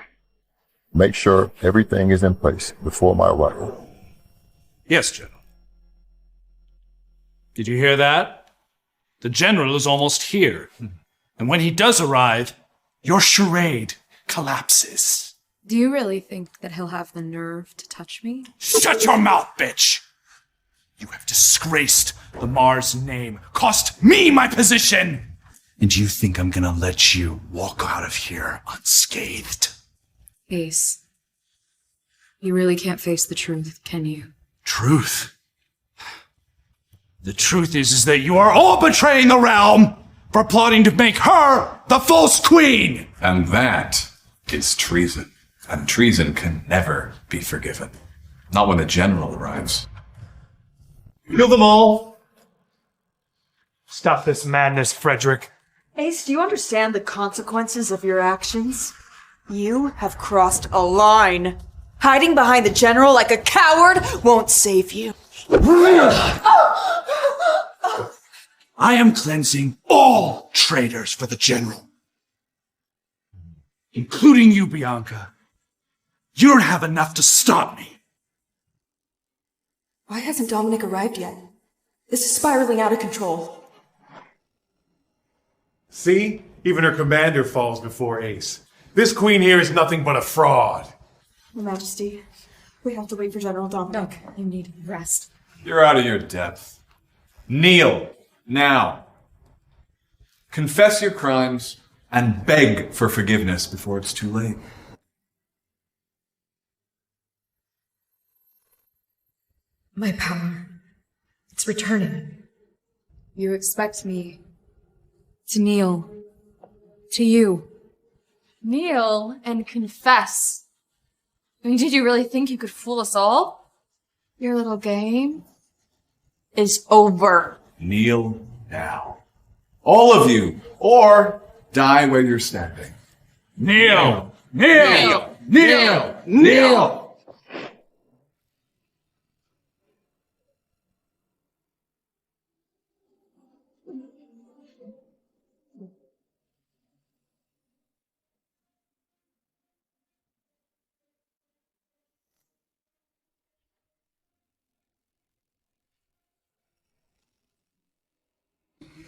Make sure everything is in place before my arrival. Yes, General. Did you hear that? The General is almost here. And when he does arrive, your charade collapses. Do you really think that he'll have the nerve to touch me? Shut your mouth, bitch! You have disgraced the Mars name, cost me my position! And you think I'm gonna let you walk out of here unscathed? Ace, you really can't face the truth, can you? Truth? The truth is that you are all betraying the realm for plotting to make her the false queen! And that is treason. And treason can never be forgiven. Not when the general arrives. Kill them all! Stop this madness, Frederick. Ace, do you understand the consequences of your actions? You have crossed a line. Hiding behind the general like a coward won't save you. I am cleansing all traitors for the general. Including you, Bianca. You don't have enough to stop me. Why hasn't Dominic arrived yet? This is spiraling out of control. See? Even her commander falls before Ace. This queen here is nothing but a fraud. Your Majesty, we have to wait for General Dominic. No, you need rest. You're out of your depth. Kneel, now. Confess your crimes and beg for forgiveness before it's too late. My power. It's returning. You expect me to kneel to you. Kneel and confess. I mean, did you really think you could fool us all? Your little game is over. Kneel now. All of you, or die where you're standing. Kneel! Kneel! Kneel! Kneel!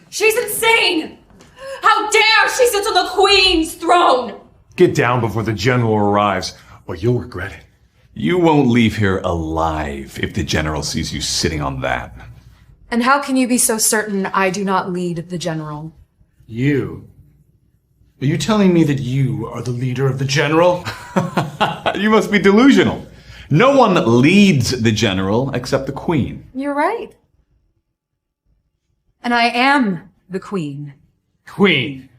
She's insane! How dare she sit on the Queen's throne! Get down before the general arrives, or you'll regret it. You won't leave here alive if the general sees you sitting on that. And how can you be so certain I do not lead the general? You Are you telling me that you are the leader of the general? You must be delusional. No one leads the general except the queen. You're right. And I am the queen. Queen?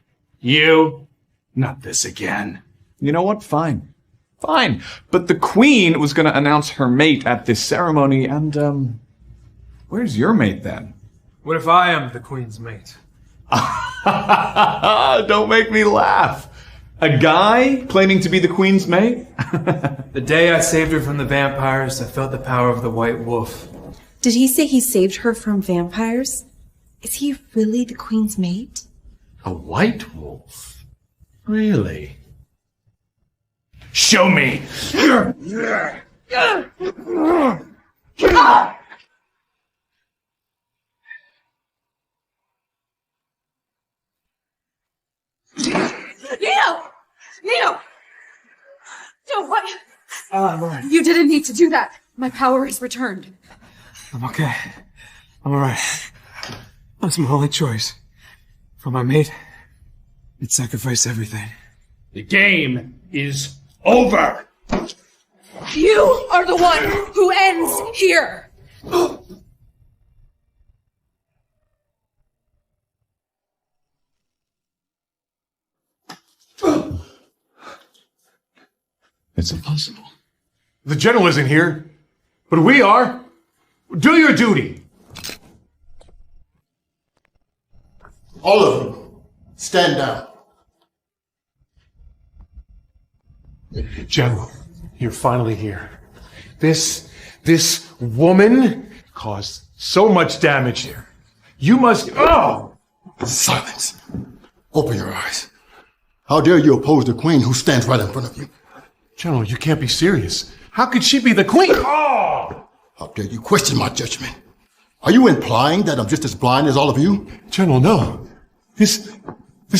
You? Not this again. You know what? Fine. Fine. But the queen was going to announce her mate at this ceremony, and, where's your mate then? What if I am the queen's mate? Don't make me laugh. A guy claiming to be the queen's mate? The day I saved her from the vampires, I felt the power of the white wolf. Did he say he saved her from vampires? Is he really the queen's mate? A white wolf? Really? Show me! Nino! No, what? I'm alright. You didn't need to do that. My power has returned. I'm okay. I'm alright. That's my only choice. For my mate, I'd sacrifice everything. The game is over! You are the one who ends here! It's impossible. The general isn't here, but we are. Do your duty. All of you, stand down. General, you're finally here. This woman caused so much damage here. You must. Oh! Silence. Open your eyes. How dare you oppose the queen who stands right in front of you? General, you can't be serious. How could she be the queen? Oh! How dare you question my judgment? Are you implying that I'm just as blind as all of you? General, no. This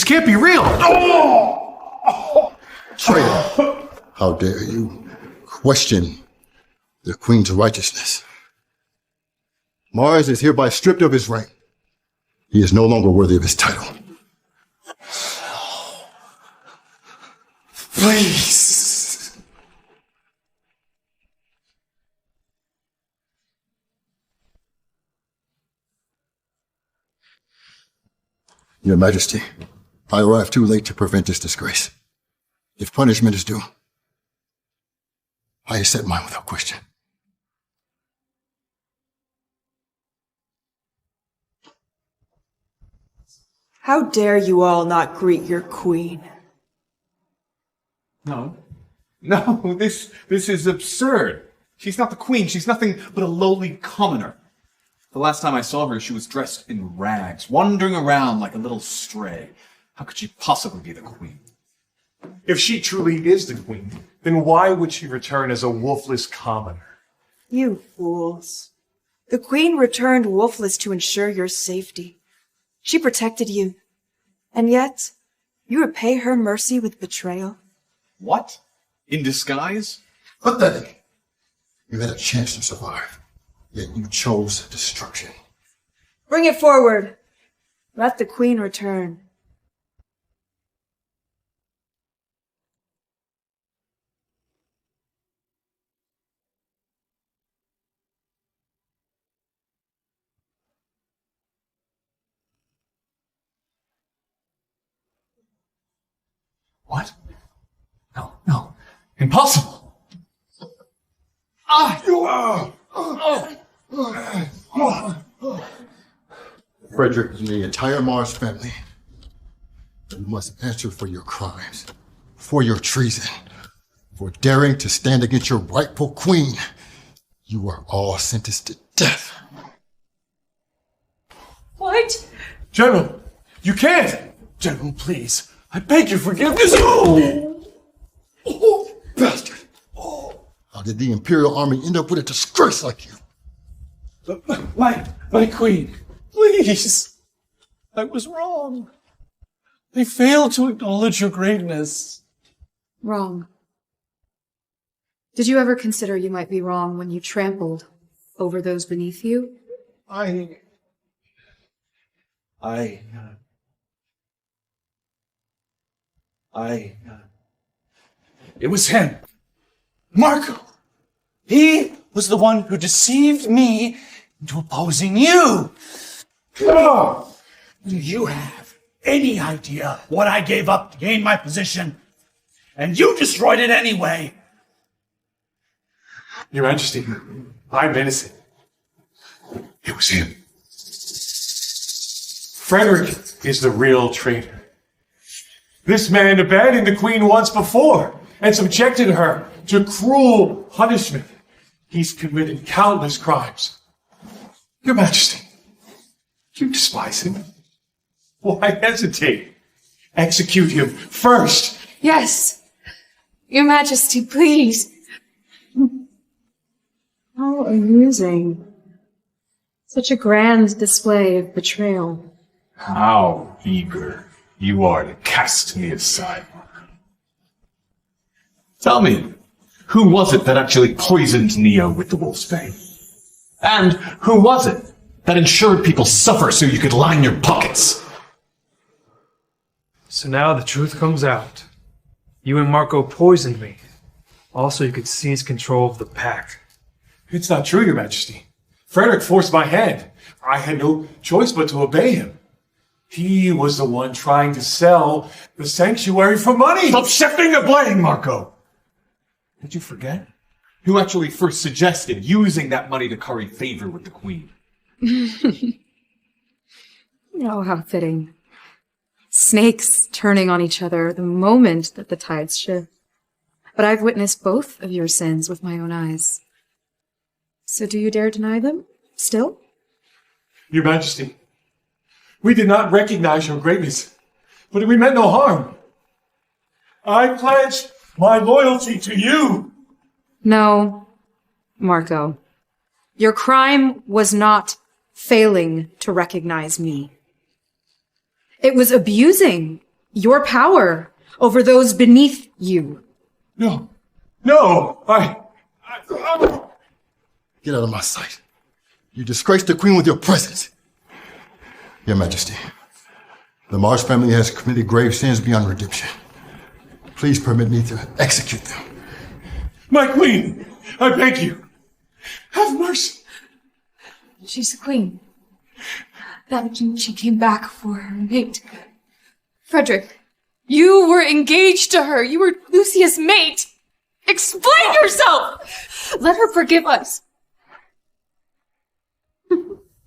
can't be real. Oh! Traitor, how dare you question the queen's righteousness? Mars is hereby stripped of his rank. He is no longer worthy of his title. Please. Your Majesty, I arrived too late to prevent this disgrace. If punishment is due, I accept mine without question. How dare you all not greet your queen? No, this is absurd. She's not the queen. She's nothing but a lowly commoner. The last time I saw her, she was dressed in rags, wandering around like a little stray. How could she possibly be the queen? If she truly is the queen, then why would she return as a wolfless commoner? You fools. The queen returned wolfless to ensure your safety. She protected you. And yet, you repay her mercy with betrayal. What? In disguise? Pathetic. You had a chance to survive, yet you chose destruction. Bring it forward. Let the queen return. What? No. Impossible! Frederick and the entire Mars family, you must answer for your crimes, for your treason, for daring to stand against your rightful queen. You are all sentenced to death. What? General, you can't! General, please. I beg your forgiveness. Oh, bastard! How did the Imperial Army end up with a disgrace like you? My queen, please. I was wrong. They failed to acknowledge your greatness. Wrong. Did you ever consider you might be wrong when you trampled over those beneath you? It was him. Marco. He was the one who deceived me into opposing you. Oh, do you have any idea what I gave up to gain my position? And you destroyed it anyway. Your Majesty, I'm innocent. It was him. Frederick is the real traitor. This man abandoned the Queen once before and subjected her to cruel punishment. He's committed countless crimes. Your Majesty, you despise him. Why hesitate? Execute him first. Yes. Your Majesty, please. How amusing. Such a grand display of betrayal. How eager you are to cast me aside. Tell me, who was it that actually poisoned Neo with the wolf's bane? And who was it that ensured people suffer so you could line your pockets? So now the truth comes out. You and Marco poisoned me. Also, you could seize control of the pack. It's not true, Your Majesty. Frederick forced my hand. I had no choice but to obey him. He was the one trying to sell the sanctuary for money. Stop shifting the blame, Marco! Did you forget? Who actually first suggested using that money to curry favor with the Queen? Oh, how fitting. Snakes turning on each other the moment that the tides shift. But I've witnessed both of your sins with my own eyes. So do you dare deny them? Still? Your Majesty, we did not recognize your greatness, but we meant no harm. I pledge my loyalty to you. No, Marco. Your crime was not failing to recognize me. It was abusing your power over those beneath you. No. Get out of my sight. You disgraced the Queen with your presence. Your Majesty, the Mars family has committed grave sins beyond redemption. Please permit me to execute them. My Queen, I beg you, have mercy. She's the Queen. That means she came back for her mate. Frederick, you were engaged to her. You were Lucia's mate. Explain yourself! Let her forgive us.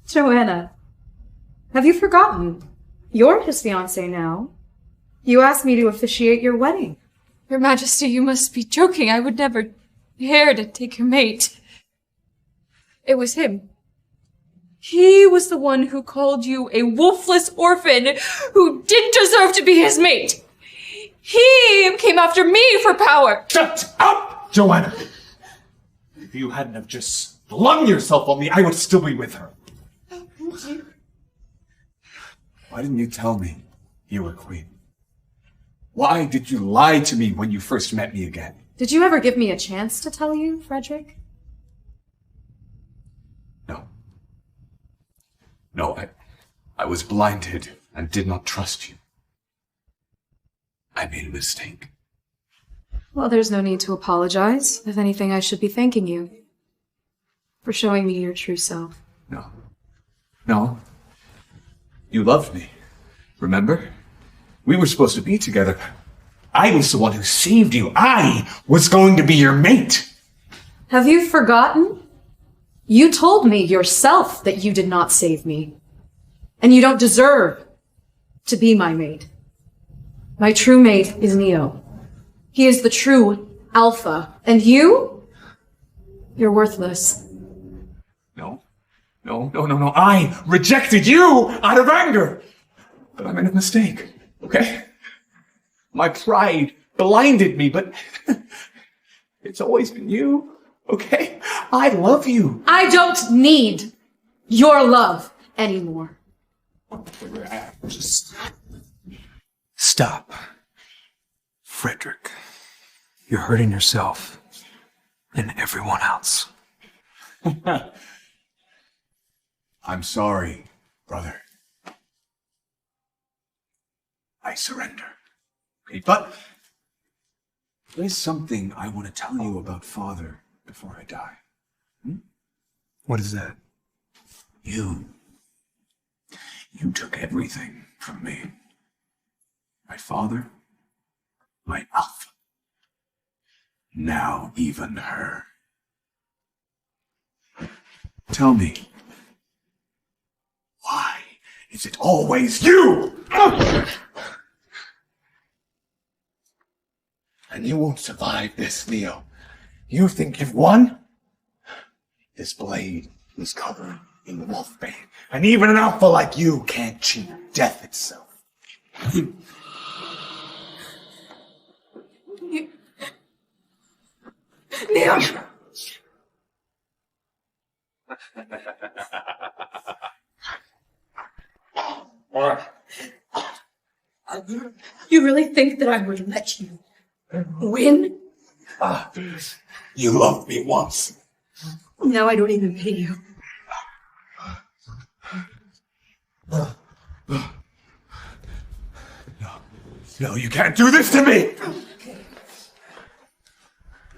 Joanna, have you forgotten? You're his fiancée now. You asked me to officiate your wedding. Your Majesty, you must be joking. I would never dare to take your mate. It was him. He was the one who called you a wolfless orphan who didn't deserve to be his mate. He came after me for power. Shut up, Joanna! If you hadn't have just flung yourself on me, I would still be with her. Why didn't you tell me you were Queen? Why did you lie to me when you first met me again? Did you ever give me a chance to tell you, Frederick? No, I was blinded and did not trust you. I made a mistake. Well, there's no need to apologize. If anything, I should be thanking you for showing me your true self. No. You loved me. Remember? We were supposed to be together. I was the one who saved you. I was going to be your mate. Have you forgotten? You told me yourself that you did not save me. And you don't deserve to be my mate. My true mate is Neo. He is the true Alpha. And you're worthless. No. I rejected you out of anger. But I made a mistake, okay? My pride blinded me, but it's always been you, okay? I love you. I don't need your love anymore. Just stop. Frederick, you're hurting yourself and everyone else. I'm sorry, brother. I surrender. But there's something I want to tell you about Father before I die. What is that? You took everything from me. My father, my Alpha. Now even her. Tell me, why is it always you? And you won't survive this, Leo. You think you've won? This blade is covered in wolfbane, and even an alpha like you can't cheat death itself. Neo! You really think that I would let you win? You loved me once. Now I don't even pay you. No, you can't do this to me!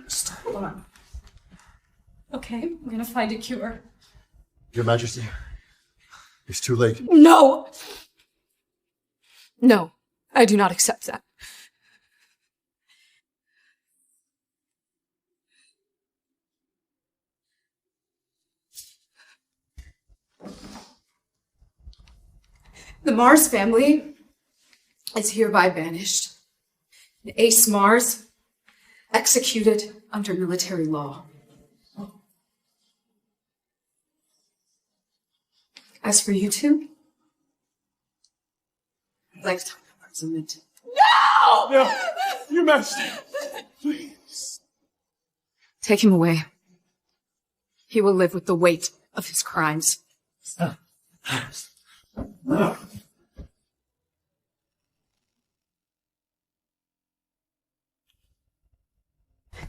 Just hold on. Okay, I'm gonna find a cure. Your Majesty, it's too late. No! No, I do not accept that. The Mars family is hereby banished. And Ace Mars executed under military law. As for you two, lifetime imprisonment. No! No! Your Majesty! Please. Take him away. He will live with the weight of his crimes.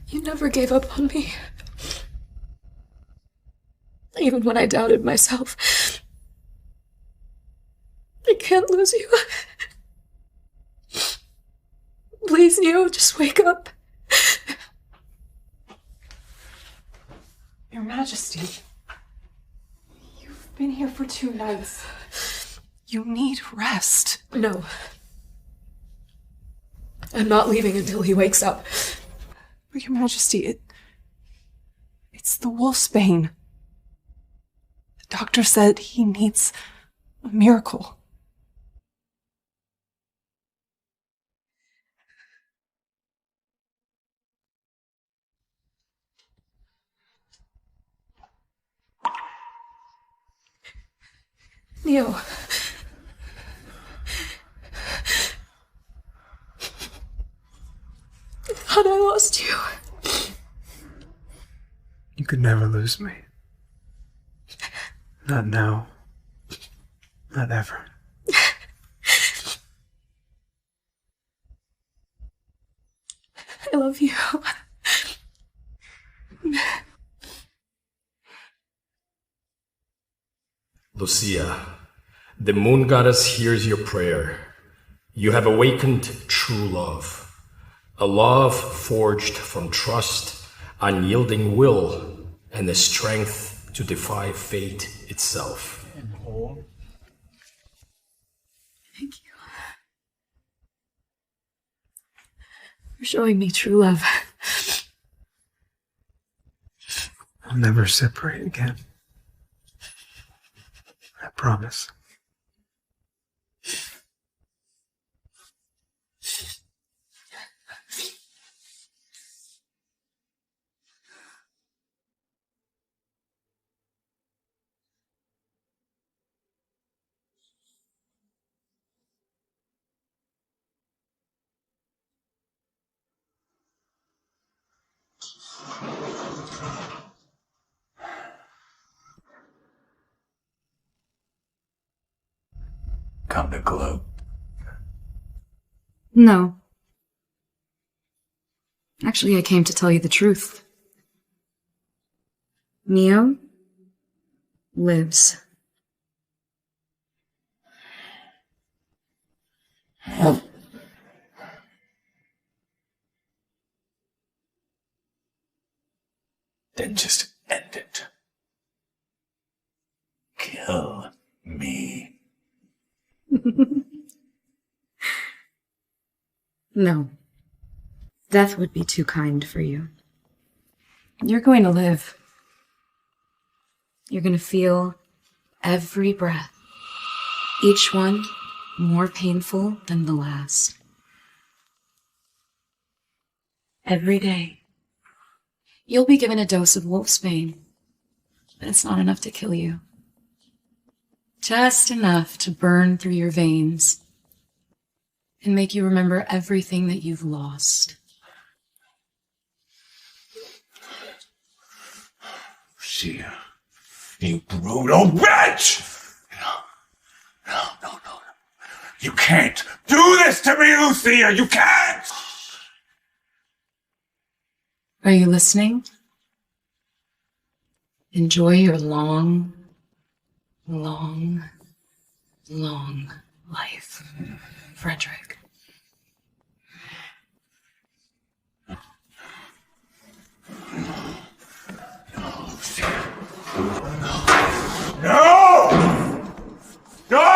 You never gave up on me. Even when I doubted myself. I can't lose you. Please, Neo, just wake up. Your Majesty, you've been here for 2 nights. You need rest. No. I'm not leaving until he wakes up. But Your Majesty, it's the wolfsbane. The doctor said he needs a miracle. Neo. I thought I lost you. You could never lose me. Not now. Not ever. I love you. Lucia, the moon goddess hears your prayer. You have awakened true love. A love forged from trust, unyielding will, and the strength to defy fate itself. Thank you. For showing me true love. We'll never separate again. I promise. Come to gloat. No. Actually, I came to tell you the truth. Neo lives. then just end it. Kill me. No. Death would be too kind for you. You're going to live. You're going to feel every breath, each one more painful than the last. Every day, you'll be given a dose of wolfsbane, but it's not enough to kill you. Just enough to burn through your veins and make you remember everything that you've lost. Lucia, you brutal bitch! No. You can't do this to me, Lucia! You can't! Are you listening? Enjoy your long, long, long life, Frederick. No! No!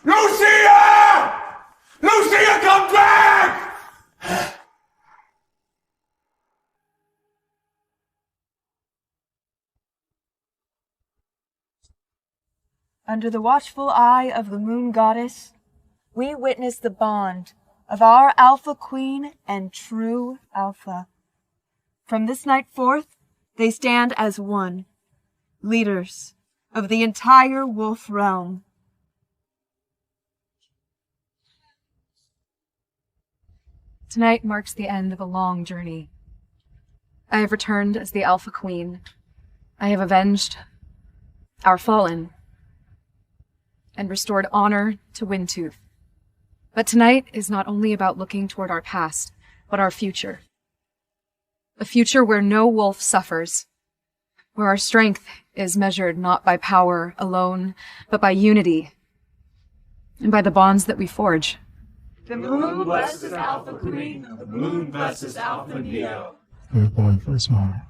Lucia! Lucia, come back! Under the watchful eye of the moon goddess, we witness the bond of our Alpha Queen and true Alpha. From this night forth, they stand as one, leaders of the entire wolf realm. Tonight marks the end of a long journey. I have returned as the Alpha Queen. I have avenged our fallen and restored honor to Windtooth. But tonight is not only about looking toward our past, but our future. A future where no wolf suffers, where our strength is measured not by power alone, but by unity and by the bonds that we forge. The moon blesses Alpha Queen, the moon blesses Alpha Neo. We were born for this moment.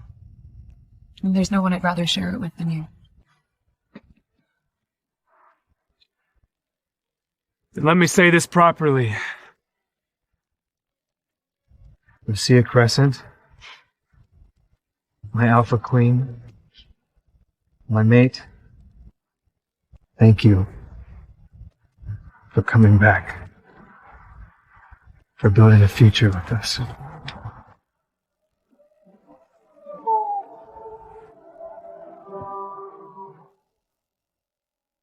And there's no one I'd rather share it with than you. Then let me say this properly. Lucia Crescent, my Alpha Queen, my mate, thank you for coming back, for building a future with us.